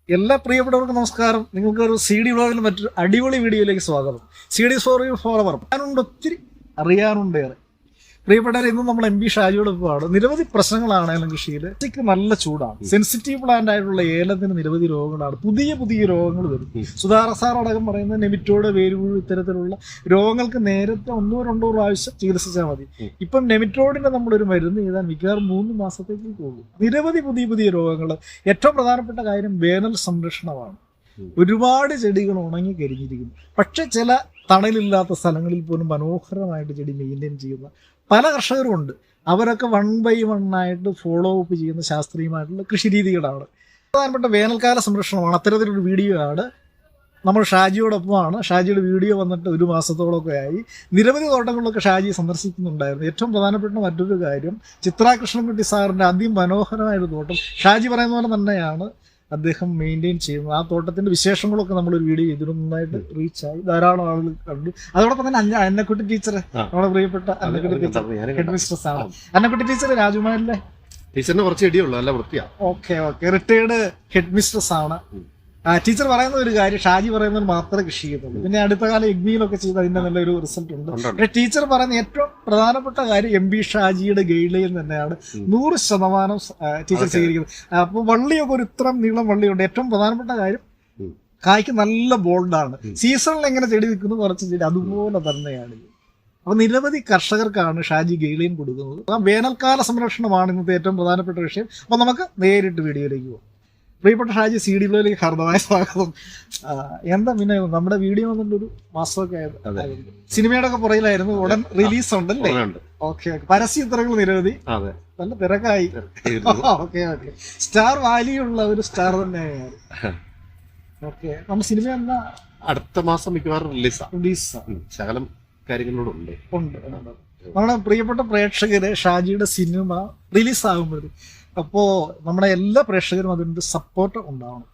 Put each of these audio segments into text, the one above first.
എല്ലാ പ്രിയപ്പെട്ടവർക്കും നമസ്കാരം. നിങ്ങൾക്കൊരു CD വ്ളോഗിൽ മറ്റൊരു അടിപൊളി വീഡിയോയിലേക്ക് സ്വാഗതം. CD for you follower. ഞാനുണ്ട്, ഒത്തിരി അറിയാനുണ്ട് ഏറെ. പ്രിയപ്പെട്ടവർ, ഇന്നും നമ്മൾ MP ഷാജിയോടൊപ്പമാണ്. നിരവധി പ്രശ്നങ്ങളാണെങ്കിലും കൃഷിയിൽ നല്ല ചൂടാണ്. സെൻസിറ്റീവ് പ്ലാന്റ് ആയിട്ടുള്ള ഏലത്തിന് നിരവധി രോഗങ്ങളാണ്, പുതിയ രോഗങ്ങൾ വരും. സുധാകർ സാർ അടക്കം പറയുന്നത് നെമിറ്റോഡ്, വേരുപുഴു ഇത്തരത്തിലുള്ള രോഗങ്ങൾക്ക് നേരത്തെ 1-2 പ്രാവശ്യം ചികിത്സിച്ചാൽ മതി. ഇപ്പം നെമിറ്റോഡിന്റെ നമ്മളൊരു മരുന്ന് ചെയ്താൽ മിക്കവാറും 3 മാസത്തേക്ക് പോകും. നിരവധി പുതിയ രോഗങ്ങൾ. ഏറ്റവും പ്രധാനപ്പെട്ട കാര്യം വേനൽ സംരക്ഷണമാണ്. ഒരുപാട് ചെടികൾ ഉണങ്ങി കരിഞ്ഞിരിക്കുന്നു. പക്ഷെ ചില തണലില്ലാത്ത സ്ഥലങ്ങളിൽ പോലും മനോഹരമായിട്ട് ചെടി മെയിൻറ്റെയിൻ ചെയ്യുന്ന പല കർഷകരും ഉണ്ട്. അവരൊക്കെ 1 by 1 ആയിട്ട് ഫോളോ അപ്പ് ചെയ്യുന്ന ശാസ്ത്രീയമായിട്ടുള്ള കൃഷി രീതികളാണ്. പ്രധാനപ്പെട്ട വേനൽക്കാല സംരക്ഷണമാണ്. അത്തരത്തിലൊരു വീഡിയോ ആണ്. നമ്മൾ ഷാജിയോടൊപ്പമാണ്. ഷാജിയുടെ വീഡിയോ വന്നിട്ട് 1 മാസത്തോളമൊക്കെ ആയി. നിരവധി തോട്ടങ്ങളിലൊക്കെ ഷാജി സന്ദർശിക്കുന്നുണ്ടായിരുന്നു. ഏറ്റവും പ്രധാനപ്പെട്ട മറ്റൊരു കാര്യം, ചിത്ര കൃഷ്ണൻകുട്ടി സാറിൻ്റെ അതിമനോഹരമായൊരു തോട്ടം ഷാജി പറയുന്ന പോലെ തന്നെയാണ് അദ്ദേഹം മെയിൻറ്റെയിൻ ചെയ്യുന്നത്. ആ തോട്ടത്തിന്റെ വിശേഷങ്ങളൊക്കെ നമ്മളൊരു വീഡിയോ ചെയ്തിട്ട് നന്നായിട്ട് റീച്ചായി, ധാരാളം ആളുകൾ കണ്ടു. അതോടൊപ്പം തന്നെ അന്നക്കുട്ടി ടീച്ചർ, നമ്മുടെ പ്രിയപ്പെട്ട അന്നക്കുട്ടി ടീച്ചർ, ഹെഡ് മിസ്ട്രസ് ആണ്. അന്നക്കുട്ടി ടീച്ചർ രാജകുമാരിലെ ടീച്ചറിന് കുറച്ച് ഇടിയുള്ളൂ, നല്ല വൃത്തിയാണ്. ഓക്കെ, റിട്ടയേർഡ് ഹെഡ് മിസ്ട്രസ് ആണ്. ടീച്ചർ പറയുന്ന ഒരു കാര്യം, ഷാജി പറയുന്നത് മാത്രമേ കൃഷി ചെയ്യുന്നുള്ളൂ. പിന്നെ അടുത്ത കാലം എഗ്മിയിലൊക്കെ ചെയ്ത് അതിന്റെ നല്ലൊരു റിസൾട്ട് ഉണ്ട്. പക്ഷേ ടീച്ചർ പറയുന്ന ഏറ്റവും പ്രധാനപ്പെട്ട കാര്യം MP ഷാജിയുടെ ഗൈഡ് ലൈൻ തന്നെയാണ് 100% ടീച്ചർ സ്വീകരിക്കുന്നത്. അപ്പൊ വള്ളിയൊക്കെ ഒരു ഇത്രയും നീളം വള്ളിയുണ്ട്. ഏറ്റവും പ്രധാനപ്പെട്ട കാര്യം, കായ്ക്ക് നല്ല ബോൾഡാണ്. സീസണിൽ എങ്ങനെ ചെടി നിൽക്കുന്നു കുറച്ച് ചെടി അതുപോലെ തന്നെയാണ്. അപ്പൊ നിരവധി കർഷകർക്കാണ് ഷാജി ഗൈഡ് ലൈൻ കൊടുക്കുന്നത്. വേനൽക്കാല സംരക്ഷണമാണ് ഇന്നത്തെ ഏറ്റവും പ്രധാനപ്പെട്ട വിഷയം. അപ്പൊ നമുക്ക് നേരിട്ട് വീഡിയോയിലേക്ക് പോകാം. പ്രിയപ്പെട്ട ഷാജി, CD വ്ളോഗിലേക്ക് ഹാർദമായ സ്വാഗതം. എന്താ പിന്നെ നമ്മുടെ വീഡിയോ വന്നിട്ട് 1 മാസമൊക്കെ ആയിരുന്നു. സിനിമയുടെ ഒക്കെ പുറയിലായിരുന്നു. ഉടൻ റിലീസ് ഉണ്ടല്ലേ? ഓക്കെ, പരസ്യ ചിത്രങ്ങൾ നിരവധി, നല്ല തിരക്കായി. ഓക്കെ, സ്റ്റാർ വാല്യുള്ള ഒരു സ്റ്റാർ തന്നെയാണ്. ഓക്കെ, നമ്മുടെ സിനിമ എന്നാ? അടുത്ത മാസം മിക്കവാറും റിലീസാണ്. ശകലം കാര്യങ്ങളോടുണ്ട്. നമ്മുടെ പ്രിയപ്പെട്ട പ്രേക്ഷകര് ഷാജിയുടെ സിനിമ റിലീസ് ആകുമ്പോഴേ, അപ്പോ നമ്മുടെ എല്ലാ പ്രേക്ഷകരും അതിന്റെ സപ്പോർട്ട് ഉണ്ടാവണം.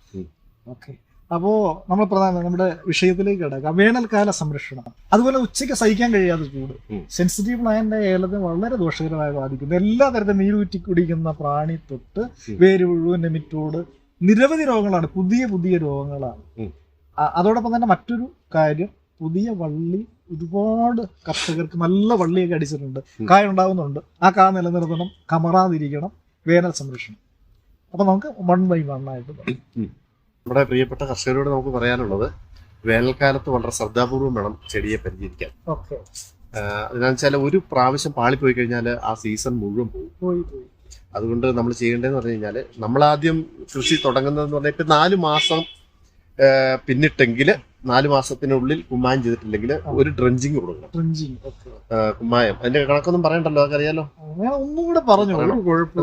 ഓക്കെ, അപ്പോ നമ്മൾ നമ്മുടെ വിഷയത്തിലേക്ക് കിടക്കാം. വേനൽക്കാല സംരക്ഷണം, അതുപോലെ ഉച്ചയ്ക്ക് സഹിക്കാൻ കഴിയാതെ ചൂട് സെൻസിറ്റീവ് പ്ലാന്റ് ഏലത്തെ വളരെ ദോഷകരമായി ബാധിക്കുന്നു. എല്ലാ തരത്തിലും നീരൂറ്റി കുടിക്കുന്ന പ്രാണി തൊട്ട് വേരുപുഴു, നെമിറ്റോഡ്, നിരവധി രോഗങ്ങളാണ്, പുതിയ രോഗങ്ങളാണ്. അതോടൊപ്പം തന്നെ മറ്റൊരു കാര്യം, പുതിയ വള്ളി ഒരുപാട് കർഷകർക്ക് നല്ല വള്ളിയൊക്കെ അടിച്ചിട്ടുണ്ട്, കായ ഉണ്ടാകുന്നുണ്ട്. ആ കാ നിലനിർത്തണം, കമറാതിരിക്കണം, വേനൽ സംരക്ഷണം. അപ്പൊ നമുക്ക് 1 by 1 ആയിട്ട് നമ്മുടെ പ്രിയപ്പെട്ട കർഷകരോട് നമുക്ക് പറയാനുള്ളത്, വേനൽക്കാലത്ത് വളരെ ശ്രദ്ധാപൂർവം വേണം ചെടിയെ പരിചരിക്കാൻ. ഓക്കെ, അതിനാന്ന് വെച്ചാൽ ഒരു പ്രാവശ്യം പാളിപ്പോയി കഴിഞ്ഞാൽ ആ സീസൺ മുഴുവൻ പോയി. അതുകൊണ്ട് നമ്മൾ ചെയ്യേണ്ടതെന്ന് പറഞ്ഞു കഴിഞ്ഞാൽ, നമ്മളാദ്യം കൃഷി തുടങ്ങുന്നതെന്ന് പറഞ്ഞാൽ ഇപ്പൊ 4 മാസം പിന്നിട്ടെങ്കിൽ 4 മാസത്തിനുള്ളിൽ കുമ്മായം ചെയ്തിട്ടില്ലെങ്കിൽ ഒരു ഡ്രഞ്ചിങ് കൊടുക്കണം. കുമ്മായം അതിന്റെ കണക്കൊന്നും പറയണ്ടല്ലോ, അതൊക്കെ അറിയാലോ. ഒന്നും കൂടെ പറഞ്ഞു.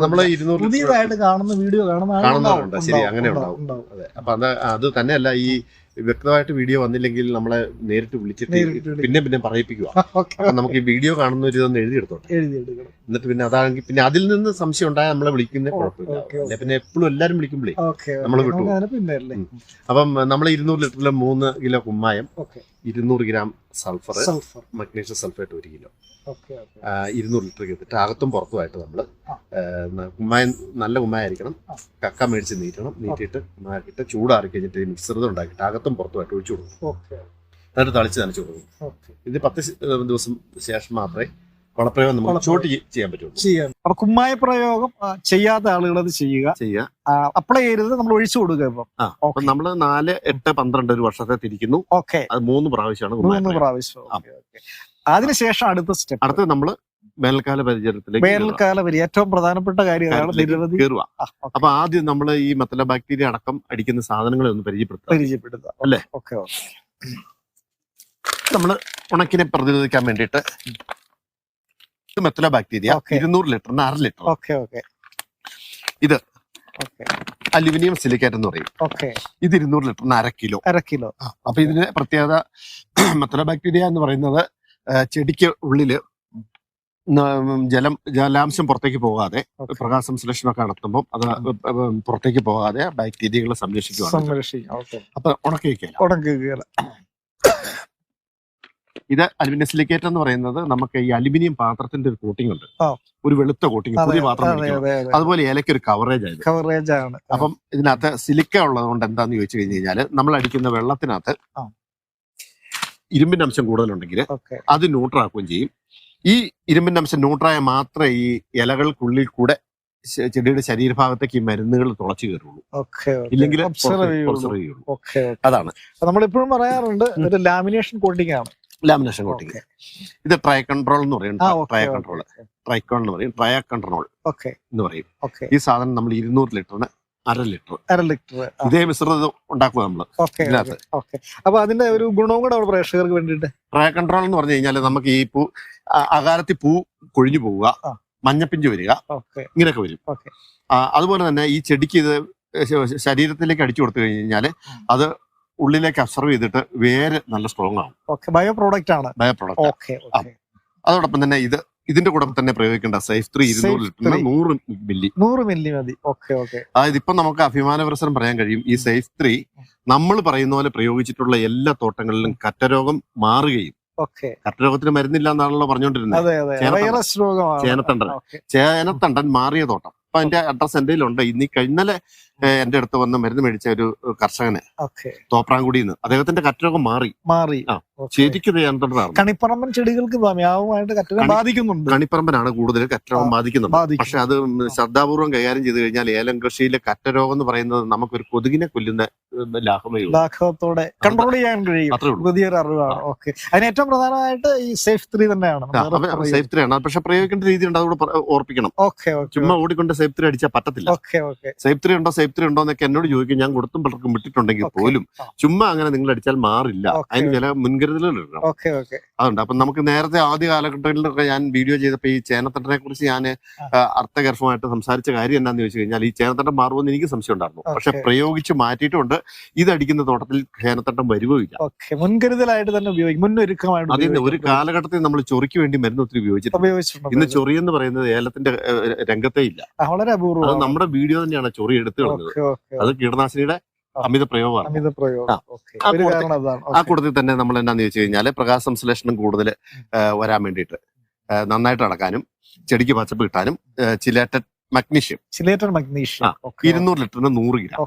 നമ്മള് 200 പുതിയതായിട്ട് കാണുന്ന വീഡിയോ കാണുന്നവരുണ്ട്. ശരി, അങ്ങനെ ഉണ്ടാവും. അതെ, അപ്പൊ അത് തന്നെയല്ല, ഈ വ്യക്തമായിട്ട് വീഡിയോ വന്നില്ലെങ്കിൽ നമ്മളെ നേരിട്ട് വിളിച്ചിട്ട് പിന്നെ പറയിപ്പിക്കുക. അപ്പൊ നമുക്ക് ഈ വീഡിയോ കാണുന്നവർ ഇതൊന്ന് എഴുതിയെടുത്തോട്ടെ. എന്നിട്ട് പിന്നെ അതാണെങ്കിൽ പിന്നെ അതിൽ നിന്ന് സംശയം ഉണ്ടായാൽ നമ്മളെ വിളിക്കുന്നേ കുഴപ്പമില്ല. പിന്നെ എപ്പോഴും എല്ലാരും വിളിക്കുമ്പോഴേ നമ്മൾ വിട്ടു. അപ്പം നമ്മൾ 200 ലിറ്ററിൽ 3 കിലോ കുമ്മായം, 200 gram sulphur, magnesium sulphate 1 kilo, 200 litre ചെയ്തിട്ട് അകത്തും പുറത്തുമായിട്ട് നമ്മള് കുമ്മായം, നല്ല കുമ്മായിരിക്കണം, കക്ക മേടിച്ച് നീറ്റിയിട്ട് കുമ്മാക്കിയിട്ട് ചൂടാറി കഴിഞ്ഞിട്ട് മിശ്രിതം ഉണ്ടാക്കിയിട്ട് അകത്തും പുറത്തുമായിട്ട് ഒഴിച്ചു കൊടുക്കും. എന്നിട്ട് തളിച്ച് നനച്ചു കൊടുക്കും. ഇത് 10 ദിവസം ശേഷം മാത്രമേ വളപ്രയോഗം നമ്മൾ ചോട്ട് ചെയ്യാൻ പറ്റുള്ളൂ. അപ്പൊ കുമ്മായ പ്രയോഗം ചെയ്യാത്ത ആളുകൾ അത് ചെയ്യുക, അപ്ലൈ ചെയ്തത് നമ്മൾ ഒഴിച്ചു കൊടുക്കുക. ഇപ്പം നമ്മള് 4, 8, 12 ഒരു വർഷത്തെ തിരിക്കുന്നു. ഓക്കെ, അത് 3 പ്രാവശ്യമാണ്. 3 പ്രാവശ്യം. അതിനുശേഷം അടുത്ത നമ്മള് വേനൽക്കാല പരിചരണത്തിലേക്ക് ഏറ്റവും പ്രധാനപ്പെട്ട കാര്യം നിരവധി കയറുക. അപ്പൊ ആദ്യം നമ്മൾ ഈ മത്തല ബാക്ടീരിയ അടക്കം അടിക്കുന്ന സാധനങ്ങളെ ഒന്ന് പരിചയപ്പെടുത്തുക അല്ലേ? നമ്മള് ഉണക്കിനെ പ്രതിരോധിക്കാൻ വേണ്ടിയിട്ട് മെത്തല ബാക്ടീരിയ 200 ലിറ്ററിന് 1/2 ലിറ്റർ. ഇത് അലുമിനിയം സിലിക്കേറ്റ് എന്ന് പറയും. ഇത് 200 ലിറ്ററിന് 1/2 കിലോ. അപ്പൊ ഇതിന് പ്രത്യേകത, മെത്തല ബാക്ടീരിയ എന്ന് പറയുന്നത് ചെടിക്ക് ഉള്ളില് ജലാംശം പുറത്തേക്ക് പോകാതെ, പ്രകാശ സംശ്ലേഷണമൊക്കെ നടത്തുമ്പോൾ അത് പുറത്തേക്ക് പോകാതെ ബാക്ടീരിയകളെ സംരക്ഷിക്കുകയാണ്. സംരക്ഷിക്കും. അപ്പൊ ഉണക്കി വെക്കുക. ഇത് അലുമിനിയം സിലിക്കേറ്റ് എന്ന് പറയുന്നത് നമുക്ക് ഈ അലുമിനിയം പാത്രത്തിന്റെ ഒരു കോട്ടിംഗ് ഉണ്ട്, ആ. ഒരു വെളുത്ത കോട്ടിംഗ്, പുതിയ പാത്രം അതെ, മേടിക്കണം. അതെ, അതെ. അതുപോലെ ഇലയ്ക്ക് ഒരു കവറേജ് ആയത്. കവറേജ് ആണ്. അപ്പം ഇതിനകത്ത് സിലിക്ക ഉള്ളത് കൊണ്ട് എന്താന്ന് ചോദിച്ചു കഴിഞ്ഞു കഴിഞ്ഞാൽ നമ്മൾ അടിക്കുന്ന വെള്ളത്തിനകത്ത് ആ. ഇരുമ്പിന്റെ അംശം കൂടുതലുണ്ടെങ്കിൽ ഓക്കെ അത് ന്യൂട്രാക്കുകയും ചെയ്യും. ഈ ഇരുമ്പിന്റെ അംശം ന്യൂട്രായ മാത്രമേ ഈ ഇലകൾക്കുള്ളിൽ കൂടെ ചെടിയുടെ ശരീരഭാഗത്തേക്ക് ഈ മരുന്നുകൾ തുളച്ചു കയറുള്ളൂ, ഓക്കെ ഇല്ലെങ്കിൽ ഒബ്സർവ് പുറത്ത് ചെയ്യുള്ളൂ. ഓക്കെ അതാണ് നമ്മളിപ്പോഴും പറയാറുണ്ട് ഒരു ലാമിനേഷൻ കോട്ടിംഗ് ആണ്. Lamination coating. ഇത് ട്രൈ കൺട്രോൾ എന്ന് പറയും. ട്രൈ കൺട്രോൾ, ട്രൈക്കോൺ എന്ന് പറയും, ട്രയ കൺട്രോൾ എന്ന് പറയും. ഈ സാധനം നമ്മൾ 200 ലിറ്ററിന് 1/2 ലിറ്റർ ഇതേ മിശ്രിതം ഉണ്ടാക്കുക നമ്മള് ഇതിനകത്ത്. അപ്പൊ അതിന്റെ ഒരു ഗുണവും കൂടെ അവിടെ പ്രേക്ഷകർക്ക് വേണ്ടിട്ട്. ട്രയ കൺട്രോൾ എന്ന് പറഞ്ഞു കഴിഞ്ഞാൽ നമുക്ക് ഈ പൂ അകാലത്തിൽ പൂ കൊഴിഞ്ഞു പോവുക, മഞ്ഞപ്പിഞ്ച് വരിക, ഇങ്ങനെയൊക്കെ വരും. അതുപോലെ തന്നെ ഈ ചെടിക്ക് ഇത് ശരീരത്തിലേക്ക് അടിച്ചു കൊടുത്തു കഴിഞ്ഞാൽ അത് ഉള്ളിലേക്ക് അബ്സർവ് ചെയ്തിട്ട് വേര് നല്ല സ്ട്രോങ് ആവും. ബയോ പ്രോഡക്റ്റ് ആണ്. Bio product. അതോടൊപ്പം തന്നെ ഇതിന്റെ കൂടെ തന്നെ പ്രയോഗിക്കേണ്ട സേഫ് 3 200 ലിറ്ററിന് 100 മില്ലി മതി. അതായത് ഇപ്പൊ നമുക്ക് അഭിമാനപുരസരം പറയാൻ കഴിയും, ഈ സേഫ് 3 നമ്മൾ പറയുന്ന പോലെ പ്രയോഗിച്ചിട്ടുള്ള എല്ലാ തോട്ടങ്ങളിലും കറ്റരോഗം മാറുകയും, കറ്റരോഗത്തിന് മരുന്നില്ല എന്നാണല്ലോ പറഞ്ഞുകൊണ്ടിരുന്നത്. ചേനത്തണ്ടൻ മാറിയ തോട്ടം. അപ്പൊ അതിന്റെ അഡ്രസ് എന്റെ ഉണ്ട്. ഇന്നലെ എന്റെ അടുത്ത് വന്ന് മരുന്ന് മേടിച്ച ഒരു കർഷകന് തോപ്രാംകുടിയിൽ നിന്ന് അദ്ദേഹത്തിന്റെ കറ്റരോഗം മാറി. ശരിക്കും കണിപ്പറമ്പൻ ചെടികൾക്ക് ബാധിക്കുന്നുണ്ട്. കണിപ്പറമ്പനാണ് കൂടുതൽ കറ്റരോഗം ബാധിക്കുന്നുണ്ട്. പക്ഷെ അത് ശ്രദ്ധാപൂർവം കൈകാര്യം ചെയ്ത് കഴിഞ്ഞാൽ ഏലം കൃഷിയിലെ കറ്റരോഗം എന്ന് പറയുന്നത് നമുക്കൊരു കൊതുകിനെ കൊല്ലുന്ന ലാഘവത്തോടെ കൺട്രോൾ ചെയ്യാൻ കഴിയും. പുതിയൊരു അറിവാണ്. അതിന് ഏറ്റവും പ്രധാനമായിട്ട് ഈ സേഫ് 3 തന്നെയാണ്. സേഫ് 3 ആണ്. പക്ഷെ പ്രയോഗിക്കേണ്ട രീതി ഉണ്ട്, അതുകൂടെ ഓർപ്പിക്കണം. ചുമ്മാ ഓടിക്കൊണ്ട് സേഫ് 3 അടിച്ചാൽ പറ്റത്തില്ല. സേഫ് 3 ഉണ്ടോ സേഫ് 3 ഉണ്ടോ എന്നൊക്കെ എന്നോട് ചോദിക്കും. ഞാൻ കൊടുത്തും പലർക്കും വിട്ടിട്ടുണ്ടെങ്കിൽ പോലും ചുമ്മാ അങ്ങനെ നിങ്ങൾ അടിച്ചാൽ മാറില്ല. അതിന് ചില മുൻകരുതലുകൾ എടുക്കണം. അതുണ്ട്. അപ്പൊ നമുക്ക് നേരത്തെ ആദ്യ കാലഘട്ടങ്ങളിലൊക്കെ ഞാൻ വീഡിയോ ചെയ്തപ്പോ ഈ ചേനത്തണ്ടനെ കുറിച്ച് ഞാൻ അർത്ഥഗർഭമായിട്ട് സംസാരിച്ച കാര്യം എന്താന്ന് ചോദിച്ചു കഴിഞ്ഞാൽ ഈ ചേനത്തണ്ടം മാറുമെന്ന് എനിക്ക് സംശയം ഉണ്ടായിരുന്നു. പക്ഷെ പ്രയോഗിച്ച് മാറ്റിയിട്ടുണ്ട്. ഇതടിക്കുന്ന തോട്ടത്തിൽ ചേനത്തണ്ടം വരുകയില്ല. മുൻകരുതലായിട്ട് തന്നെ ഉപയോഗിക്കും, മുന്നൊരുക്കമായിട്ട്. അതിന് ഒരു കാലഘട്ടത്തിൽ നമ്മൾ ചൊറിക്ക് വേണ്ടി മരുന്ന് ഒത്തിരി ഉപയോഗിച്ചിട്ടുണ്ട്. ഇന്ന് ചൊറി എന്ന് പറയുന്നത് ഏലത്തിന്റെ രംഗത്തേ ഇല്ല. വളരെ അപൂർവം. അത് നമ്മുടെ വീഡിയോ തന്നെയാണ് ചൊറി എടുത്തു കളഞ്ഞത്. അത് കീടനാശിനിയുടെ അമിത പ്രയോഗമാണ്. ആ കൂട്ടത്തിൽ തന്നെ നമ്മൾ എന്താന്ന് ചോദിച്ചു കഴിഞ്ഞാൽ പ്രകാശ സംശ്ലേഷണം കൂടുതൽ വരാൻ വേണ്ടിയിട്ട് നന്നായിട്ട് നടക്കാനും ചെടിക്ക് പച്ചപ്പ് കിട്ടാനും ചിലേറ്റഡ് മഗ്നീഷ്യം 200 ലിറ്ററിന് 100 ഗ്രാം.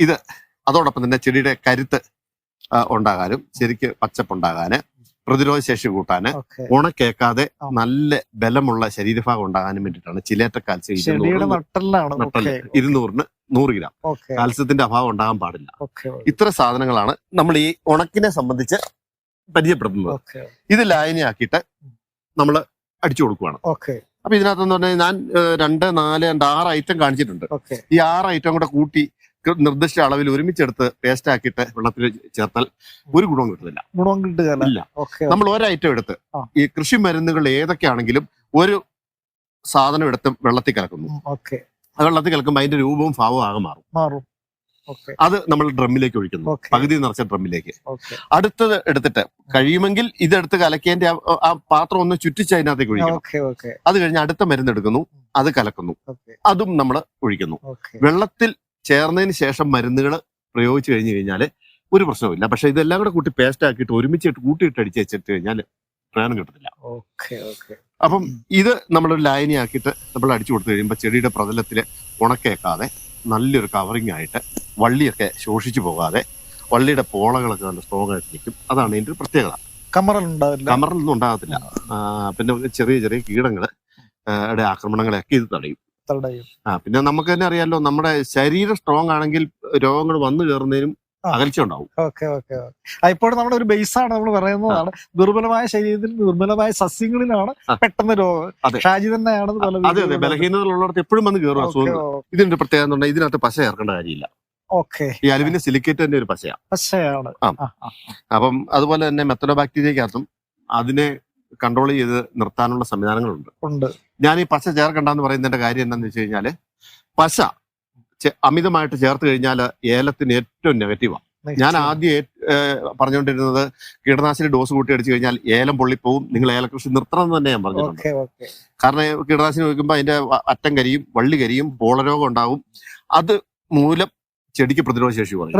ഇത് അതോടൊപ്പം തന്നെ ചെടിയുടെ കരുത്ത് ഉണ്ടാകാനും ശരിക്ക് പച്ചപ്പുണ്ടാകാന് പ്രതിരോധ ശേഷി കൂട്ടാന് ഉണക്കേക്കാതെ നല്ല ബലമുള്ള ശരീരഭാഗം ഉണ്ടാകാനും വേണ്ടിയിട്ടാണ് ചിലേറ്റ കാൽസ്യം 200ന് 100 ഗ്രാം. കാൽസ്യത്തിന്റെ അഭാവം ഉണ്ടാകാൻ പാടില്ല. ഇത്ര സാധനങ്ങളാണ് നമ്മൾ ഈ ഉണക്കിനെ സംബന്ധിച്ച് പരിചയപ്പെടുത്തുന്നത്. ഇത് ലായനിയാക്കിയിട്ട് നമ്മൾ അടിച്ചു കൊടുക്കുകയാണ്. അപ്പൊ ഇതിനകത്തെന്ന് പറഞ്ഞാൽ ഞാൻ 2, 4, 6 ഐറ്റം കാണിച്ചിട്ടുണ്ട്. ഈ 6 ഐറ്റം കൂടെ കൂട്ടി നിർദ്ദിഷ്ട അളവിൽ ഒരുമിച്ചെടുത്ത് പേസ്റ്റ് ആക്കിയിട്ട് വെള്ളത്തിൽ ചേർത്താൽ ഒരു ഗുണവും കിട്ടുന്നില്ല. നമ്മൾ ഒരൈറ്റം എടുത്ത് ഈ കൃഷി മരുന്നുകൾ ഏതൊക്കെയാണെങ്കിലും ഒരു സാധനം എടുത്ത് വെള്ളത്തിൽ കലക്കുന്നു. അത് വെള്ളത്തിൽ കലക്കുമ്പോൾ അതിന്റെ രൂപവും ഭാവവും ആകെ മാറും. അത് നമ്മൾ ഡ്രമ്മിലേക്ക് ഒഴിക്കുന്നു, പകുതി നിറച്ച ഡ്രമ്മിലേക്ക്. അടുത്തത് എടുത്തിട്ട് കഴിയുമെങ്കിൽ ഇതെടുത്ത് കലക്കേന്റെ ആ പാത്രം ഒന്ന് ചുറ്റിച്ച് അതിനകത്തേക്ക് ഒഴിക്കണം. അത് കഴിഞ്ഞ് അടുത്ത മരുന്ന് എടുക്കുന്നു, അത് കലക്കുന്നു, അതും നമ്മൾ ഒഴിക്കുന്നു. വെള്ളത്തിൽ ചേർന്നതിന് ശേഷം മരുന്നുകൾ പ്രയോഗിച്ചു കഴിഞ്ഞു കഴിഞ്ഞാൽ ഒരു പ്രശ്നവുമില്ല. പക്ഷെ ഇതെല്ലാം കൂടെ കൂട്ടി പേസ്റ്റ് ആക്കിയിട്ട് ഒരുമിച്ചിട്ട് കൂട്ടിയിട്ട് അടിച്ച് വെച്ചിട്ട് കഴിഞ്ഞാൽ പ്രയോജനം കിട്ടത്തില്ല. അപ്പം ഇത് നമ്മളൊരു ലായനിയാക്കിയിട്ട് നമ്മൾ അടിച്ചു കൊടുത്തു കഴിയുമ്പോൾ ചെടിയുടെ പ്രതലത്തിൽ ഉണക്കേക്കാതെ നല്ലൊരു കവറിങ് ആയിട്ട് വള്ളിയൊക്കെ ശോഷിച്ചു പോകാതെ വള്ളിയുടെ പോളകളൊക്കെ നല്ല സ്ട്രോങ് ആയിട്ട് നിൽക്കും. അതാണ് ഇതിന്റെ ഒരു പ്രത്യേകത. കമറലൊന്നും ഉണ്ടാകത്തില്ല. പിന്നെ ചെറിയ ചെറിയ കീടങ്ങള് ആക്രമണങ്ങളെയൊക്കെ ഇത് തടയും. പിന്നെ നമുക്ക് തന്നെ അറിയാലോ, നമ്മുടെ ശരീരം സ്ട്രോങ് ആണെങ്കിൽ രോഗങ്ങൾ വന്നു കയറുന്നതിനും അകൽച്ച ഉണ്ടാവും. ഇപ്പോഴും നമ്മുടെ ഒരു ബേസാണ് നമ്മൾ പറയുന്നതാണ്. ദുർബലമായ ശരീരത്തിൽ ദുർബലമായ സസ്യങ്ങളിലാണ് പെട്ടെന്ന് രോഗം. ഷാജി തന്നെയാണ് അതെ ബലഹീനതകളുള്ളിടത്ത് എപ്പോഴും വന്ന് കയറും അസുഖങ്ങൾ. ഇതിന്റെ പ്രത്യേകത എന്ന് പറഞ്ഞാൽ ഇതിനകത്ത് പശ ചേർക്കേണ്ട കാര്യമില്ല. ഈ അലുമിനിയം സിലിക്കേറ്റ് തന്നെ ഒരു പശയാണ്. അപ്പം അതുപോലെ തന്നെ മെത്തനോബാക്ടീരിയക്കകത്തും അതിനെ കൺട്രോൾ ചെയ്ത് നിർത്താനുള്ള സംവിധാനങ്ങളുണ്ട്. ഞാൻ ഈ പശ ചേർക്കണ്ടെന്ന് പറയുന്നതിന്റെ കാര്യം എന്താണെന്ന് വെച്ച് കഴിഞ്ഞാല് പശ അമിതമായിട്ട് ചേർത്ത് കഴിഞ്ഞാൽ ഏലത്തിന് ഏറ്റവും നെഗറ്റീവാണ്. ഞാൻ ആദ്യം പറഞ്ഞുകൊണ്ടിരുന്നത് കീടനാശിനി ഡോസ് കൂട്ടി അടിച്ചു കഴിഞ്ഞാൽ ഏലം പൊള്ളിപ്പോവും, നിങ്ങൾ ഏലകൃഷി നിർത്തണം എന്ന് തന്നെ ഞാൻ പറഞ്ഞിട്ടുണ്ട്. കാരണം കീടനാശിനി വയ്ക്കുമ്പോൾ അതിന്റെ അറ്റം കരിയും, വള്ളി കരിയും, പോളരോഗം ഉണ്ടാവും. അത് മൂലം ചെടിക്ക് പ്രതിരോധ ശേഷി കുറയും.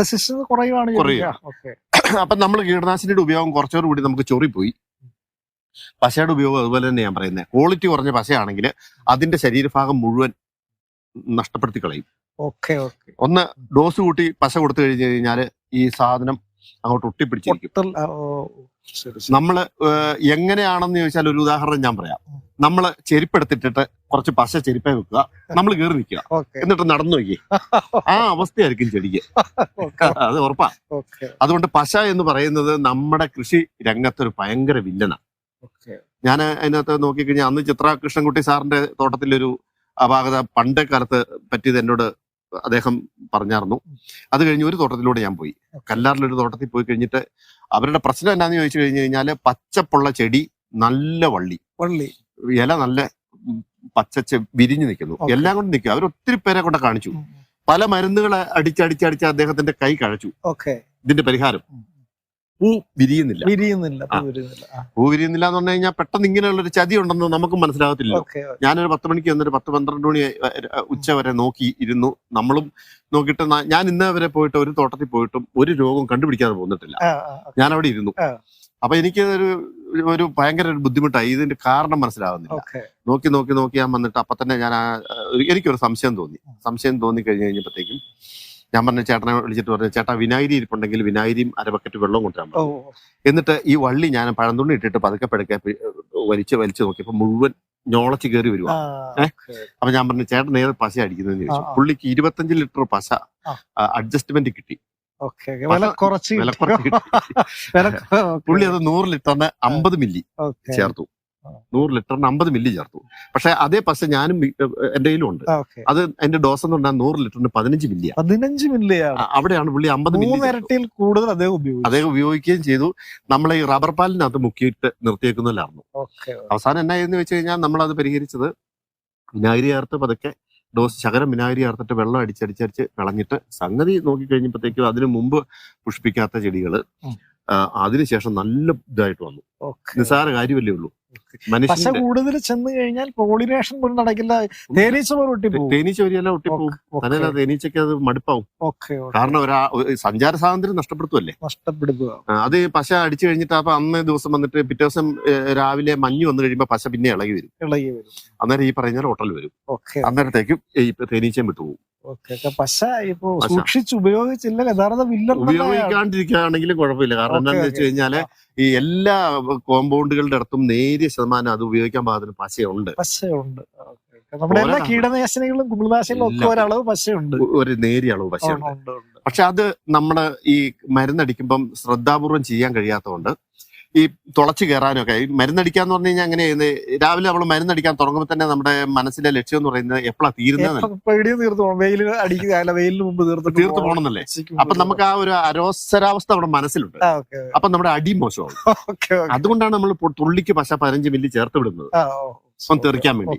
അപ്പം നമ്മൾ കീടനാശിനിയുടെ ഉപയോഗം കുറച്ചുകൂടി കൂടി നമുക്ക് ചൊറിപ്പോയി. പശയുടെ ഉപയോഗം അതുപോലെ തന്നെ ഞാൻ പറയുന്നത്, ക്വാളിറ്റി കുറഞ്ഞ പശയാണെങ്കിൽ അതിന്റെ ശരീരഭാഗം മുഴുവൻ നഷ്ടപ്പെടുത്തി കളയും. Okay okay. ഒന്ന് ഡോസ് കൂട്ടി പശ കൊടുത്തു കഴിഞ്ഞു കഴിഞ്ഞാൽ ഈ സാധനം അങ്ങോട്ട് ഒട്ടിപ്പിടിച്ചിരിക്കും. നമ്മള് എങ്ങനെയാണെന്ന് ചോദിച്ചാൽ ഒരു ഉദാഹരണം ഞാൻ പറയാം. നമ്മള് ചെരുപ്പെടുത്തിട്ടിട്ട് കുറച്ച് പശ ചെരുപ്പേ വെക്കുക, നമ്മൾ കയറി നിൽക്കുക, എന്നിട്ട് നടന്നു നോക്കി, ആ അവസ്ഥയായിരിക്കും ചെടിക്ക്. അത് ഉറപ്പാ. അതുകൊണ്ട് പശ എന്ന് പറയുന്നത് നമ്മുടെ കൃഷി രംഗത്തൊരു ഭയങ്കര വില്ലനാണ്. ഞാൻ അതിനകത്ത് നോക്കിക്കഴിഞ്ഞാൽ അന്ന് ചിത്ര കൃഷ്ണൻകുട്ടി സാറിന്റെ തോട്ടത്തിലൊരു അപാകത പണ്ടേ കാലത്ത് പറ്റിയത് എന്നോട് അദ്ദേഹം പറഞ്ഞായിരുന്നു. അത് കഴിഞ്ഞ് ഒരു തോട്ടത്തിലൂടെ ഞാൻ പോയി, കല്ലാറിലൊരു തോട്ടത്തിൽ പോയി കഴിഞ്ഞിട്ട് അവരുടെ പ്രശ്നം എന്നാന്ന് ചോദിച്ചു കഴിഞ്ഞു കഴിഞ്ഞാല് പച്ചപ്പുള്ള ചെടി, നല്ല വള്ളി, ഇല നല്ല പച്ച വിരിഞ്ഞു നിൽക്കുന്നു, എല്ലാം കൊണ്ട് നിൽക്കുക. അവർ ഒത്തിരി പേരെ കൊണ്ട് കാണിച്ചു, പല മരുന്നുകളെ അടിച്ചടിച്ചടിച്ച് അദ്ദേഹത്തിന്റെ കൈ കഴച്ചു. ഇതിന്റെ പരിഹാരം പൂ വിരിയുന്നില്ല. പൂ വിരിയുന്നില്ല എന്ന് പറഞ്ഞു കഴിഞ്ഞാൽ പെട്ടെന്ന് ഇങ്ങനെയുള്ള ഒരു ചതി ഉണ്ടെന്ന് നമുക്ക് മനസ്സിലാകത്തില്ല. ഞാനൊരു 10 മണിക്ക് വന്നിട്ട് 10-12 മണി ഉച്ച വരെ നോക്കി ഇരുന്നു. നമ്മളും നോക്കിയിട്ട് ഞാൻ ഇന്ന് വരെ പോയിട്ട് ഒരു തോട്ടത്തിൽ പോയിട്ടും ഒരു രോഗം കണ്ടുപിടിക്കാതെ പോന്നിട്ടില്ല. ഞാൻ അവിടെ ഇരുന്നു. അപ്പൊ എനിക്ക് ഒരു ഭയങ്കര ഒരു ബുദ്ധിമുട്ടായി. ഇതിന്റെ കാരണം മനസ്സിലാകുന്നില്ല. നോക്കി ഞാൻ വന്നിട്ട് അപ്പൊ തന്നെ എനിക്കൊരു സംശയം തോന്നി കഴിഞ്ഞ് കഴിഞ്ഞപ്പോഴത്തേക്കും ഞാൻ പറഞ്ഞ ചേട്ടനെ വിളിച്ചിട്ട് പറഞ്ഞു, ചേട്ടാ വിനാഗിരി ഇരിപ്പുണ്ടെങ്കിൽ വിനാഗിരിയും 1 ബക്കറ്റ് വെള്ളം കൊണ്ടുവരാൻ പറഞ്ഞു. എന്നിട്ട് ഈ വള്ളി ഞാൻ പഴന്തുണി ഇട്ടിട്ട് പതുക്കെ വലിച്ചു നോക്കിയപ്പോ മുഴുവൻ ഞോളച്ച് കയറി വരുവാ. അപ്പൊ ഞാൻ പറഞ്ഞു, ചേട്ടൻ ഏത് പശ അടിക്കുന്നതെന്ന് ചോദിച്ചു. പുള്ളിക്ക് 25 ലിറ്റർ പശ അഡ്ജസ്റ്റ്മെന്റ് കിട്ടി. വില കുറച്ച് കിട്ടി. പുള്ളി അത് 100 ലിറ്ററിന് 50 മില്ലി ചേർത്തു. 100 ലിറ്ററിന് 50 മില്ലി ചേർത്തു. പക്ഷെ അതേ പശ ഞാനും എന്റെ കയ്യിലും ഉണ്ട്. അത് എന്റെ ഡോസ് എന്ന് പറഞ്ഞാൽ 100 ലിറ്ററിന് 15 മില്ലിയാണ്. അവിടെയാണ് പുള്ളി 50 മില്ലി കൂടുതൽ അദ്ദേഹം ഉപയോഗിക്കുകയും ചെയ്തു. നമ്മളെ ഈ റബ്ബർ പാലിനകത്ത് മുക്കിയിട്ട് നിർത്തിയേക്കുന്നതിലായിരുന്നു. അവസാനം എന്നായെന്ന് വെച്ച് കഴിഞ്ഞാൽ നമ്മളത് പരിഹരിച്ചത് വിനാഗിരി ചേർത്ത് പതുക്കെ ശകലം വിനാഗിരി ചേർത്തിട്ട് വെള്ളം അടിച്ചടിച്ചടിച്ച് കളഞ്ഞിട്ട് സംഗതി നോക്കിക്കഴിഞ്ഞപ്പോഴത്തേക്കും അതിനു മുമ്പ് പുഷ്പിക്കാത്ത ചെടികള് അതിനുശേഷം നല്ല ഇതായിട്ട് വന്നു. നിസ്സാര കാര്യമല്ലേ ഉള്ളൂ. പശ കൂടുതൽ ചെന്ന് കഴിഞ്ഞാൽ പോളിനേഷൻ പോലും നടക്കില്ല. തേനീച്ച വരിയല്ല ഒട്ടിപ്പോവും. അതല്ല, തേനീച്ചയ്ക്ക് അത് മടുപ്പാവും. കാരണം സഞ്ചാര സ്വാതന്ത്ര്യം നഷ്ടപ്പെടുത്തുക. അത് പശ അടിച്ചു കഴിഞ്ഞിട്ട് അപ്പൊ അന്ന് ദിവസം വന്നിട്ട് പിറ്റേ ദിവസം രാവിലെ മഞ്ഞ് വന്നു കഴിയുമ്പോ പശ പിന്നെ ഇളകി വരും. അന്നേരം ഈ പറഞ്ഞാൽ ഒട്ടൽ വരും. അന്നേരത്തേക്കും ഈ തേനീച്ചയും വിട്ടുപോകും. പശ ഇപ്പൊ സൂക്ഷിച്ച് ഉപയോഗിച്ചില്ല യഥാർത്ഥ ഉപയോഗിക്കാണ്ടിരിക്കുകയാണെങ്കിലും കുഴപ്പമില്ല. കാരണം എന്താണെന്ന് വെച്ച് കഴിഞ്ഞാല് ഈ എല്ലാ കോമ്പൗണ്ടുകളുടെ അടുത്തും നേരിയ ശതമാനം അത് ഉപയോഗിക്കാൻ പാകത്തിന് പശയുണ്ട്. നമ്മുടെ എല്ലാ കീടനാശിനികളും കുമിളനാശിനികളും ഒക്കെ ഒരളവ് പശയുണ്ട്, ഒരു നേരിയ അളവ് പശയുണ്ട്. പക്ഷെ അത് നമ്മള് ഈ മരുന്നടിക്കുമ്പം ശ്രദ്ധാപൂർവം ചെയ്യാൻ കഴിയാത്തതുകൊണ്ട് ഈ തുളച്ചു കയറാനൊക്കെ മരുന്നടിക്കാന്ന് പറഞ്ഞു കഴിഞ്ഞാൽ അങ്ങനെ രാവിലെ നമ്മൾ മരുന്നടിക്കാൻ തുടങ്ങുമ്പോൾ തന്നെ നമ്മുടെ മനസ്സിലെ ലക്ഷ്യം എന്ന് പറയുന്നത് എപ്പോഴാണ് തീർത്തു പോകണമെന്നല്ലേ. അപ്പൊ നമുക്ക് ആ ഒരു അരോസരാവസ്ഥ നമ്മുടെ മനസ്സിലുണ്ട്. അപ്പൊ നമ്മുടെ അടി മോശമാവും. അതുകൊണ്ടാണ് നമ്മൾ തുള്ളിക്ക് പശ 15 മില്ലി ചേർത്ത് വിടുന്നത്, തെറിക്കാൻ വേണ്ടി.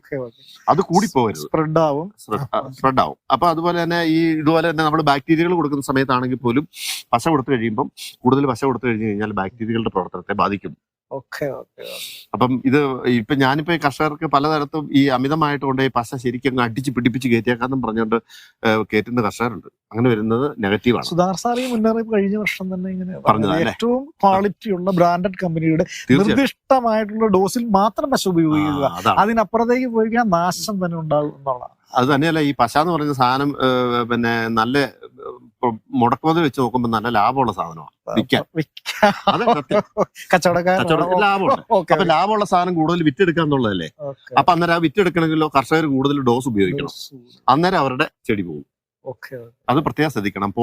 അത് കൂടിപ്പോകരുത്, സ്പ്രെഡ് ആവും. അപ്പൊ അതുപോലെ തന്നെ ഇതുപോലെ തന്നെ നമ്മൾ ബാക്ടീരിയകൾ കൊടുക്കുന്ന സമയത്താണെങ്കിൽ പോലും പശ കൊടുത്തു കഴിയുമ്പോൾ കൂടുതൽ പശ കൊടുത്തു കഴിഞ്ഞു കഴിഞ്ഞാൽ ബാക്ടീരിയകളുടെ പ്രവർത്തനത്തെ ബാധിക്കും. അപ്പം ഇപ്പൊ ഞാനിപ്പോ ഈ കർഷകർക്ക് പലതരത്തും ഈ അമിതമായിട്ട് കൊണ്ട് പശ ശരിക്കും അടിച്ച് പിടിപ്പിച്ച് കയറ്റിയേക്കാന്നും പറഞ്ഞുകൊണ്ട് കയറ്റുന്ന കർഷകരുണ്ട്. അങ്ങനെ വരുന്നത് നെഗറ്റീവാണ്. സുധാകർ സാർ ഈ മുന്നറിയിപ്പ് കഴിഞ്ഞ വർഷം തന്നെ ഇങ്ങനെ പറഞ്ഞത്, ഏറ്റവും ക്വാളിറ്റിയുള്ള ബ്രാൻഡഡ് കമ്പനിയുടെ നിർദ്ദിഷ്ടമായിട്ടുള്ള ഡോസിൽ മാത്രം പശ ഉപയോഗിക്കുക, അതിനപ്പുറത്തേക്ക് ഉപയോഗിക്കാൻ നാശം തന്നെ ഉണ്ടാകും എന്നുള്ളതാണ്. അത് തന്നെയല്ല, ഈ പശ എന്ന് പറയുന്ന സാധനം പിന്നെ നല്ല മുടക്കുമതി വെച്ച് നോക്കുമ്പോൾ നല്ല ലാഭമുള്ള സാധനമാണ് വിൽക്കാൻ. ലാഭമുണ്ട്. അപ്പൊ ലാഭമുള്ള സാധനം കൂടുതൽ വിറ്റെടുക്കുക എന്നുള്ളതല്ലേ. അപ്പൊ അന്നേരം ആ വിറ്റെടുക്കണമെങ്കിലോ കർഷകർ കൂടുതൽ ഡോസ് ഉപയോഗിക്കണം. അന്നേരം അവരുടെ ചെടി പോകും. അത് പ്രത്യേകം ശ്രദ്ധിക്കണം.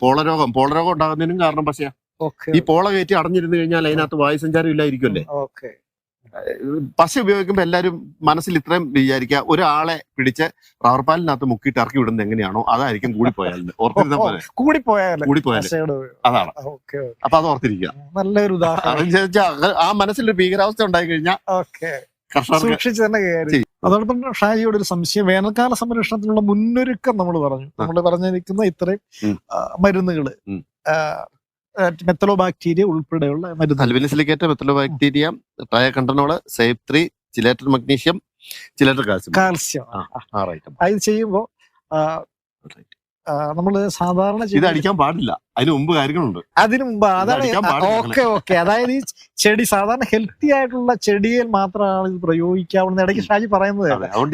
പോളരോഗം ഉണ്ടാകുന്നതിനും കാരണം പശയാ. ഈ പോള കയറ്റി അടഞ്ഞിരുന്നു കഴിഞ്ഞാൽ അതിനകത്ത് വായുസഞ്ചാരം ഇല്ലായിരിക്കുമല്ലേ. പശ ഉപയോഗിക്കുമ്പോൾ എല്ലാവരും മനസ്സിൽ ഇത്രയും വിചാരിക്കുക, ഒരാളെ പിടിച്ച് റബ്ബർ പാലിനകത്ത് മുക്കിയിട്ട് ഇറക്കി വിടുന്നത് എങ്ങനെയാണോ അതായിരിക്കും കൂടിപ്പോയാലും അതാണ്. അപ്പൊ അത് ഓർത്തിരിക്കുക. നല്ലൊരു ഉദാഹരണം. ആ മനസ്സിലൊരു ഭീകരാവസ്ഥ ഉണ്ടായി കഴിഞ്ഞാൽ സൂക്ഷിച്ച് തന്നെ കയറി. അതോടൊപ്പം ഷാജിയോട് ഒരു സംശയം, വേനൽക്കാല സംരക്ഷണത്തിനുള്ള മുന്നൊരുക്കം നമ്മൾ പറഞ്ഞിരിക്കുന്ന ഇത്രയും മരുന്നുകള്, മെത്തലോബാക്ടീരിയ ഉൾപ്പെടെയുള്ള മരുന്ന്, അൽബിനിസിലിക്കേറ്റ്, മെത്തലോബാക്ടീരിയ, ട്രയകണ്ടനോള്, സേഫ് 3, ചിലേറ്റർ മഗ്നീഷ്യം, ചിലേറ്റർ കാൽസ്യം. അത് ചെയ്യുമ്പോൾ നമ്മള് സാധാരണ ഇത് അടിക്കാൻ പാടില്ല, അതിന് മുമ്പ് കാര്യങ്ങളുണ്ട്. അതിനു മുമ്പ് അതാണ്. അടിക്കാൻ പാടില്ല. ഓക്കെ അതായത് ഈ ചെടി സാധാരണ ഹെൽത്തി ആയിട്ടുള്ള ചെടിയിൽ മാത്രമാണ് ഇത് പ്രയോഗിക്കാവുന്ന ഇടയ്ക്ക് ഷാജി പറയുന്നത്.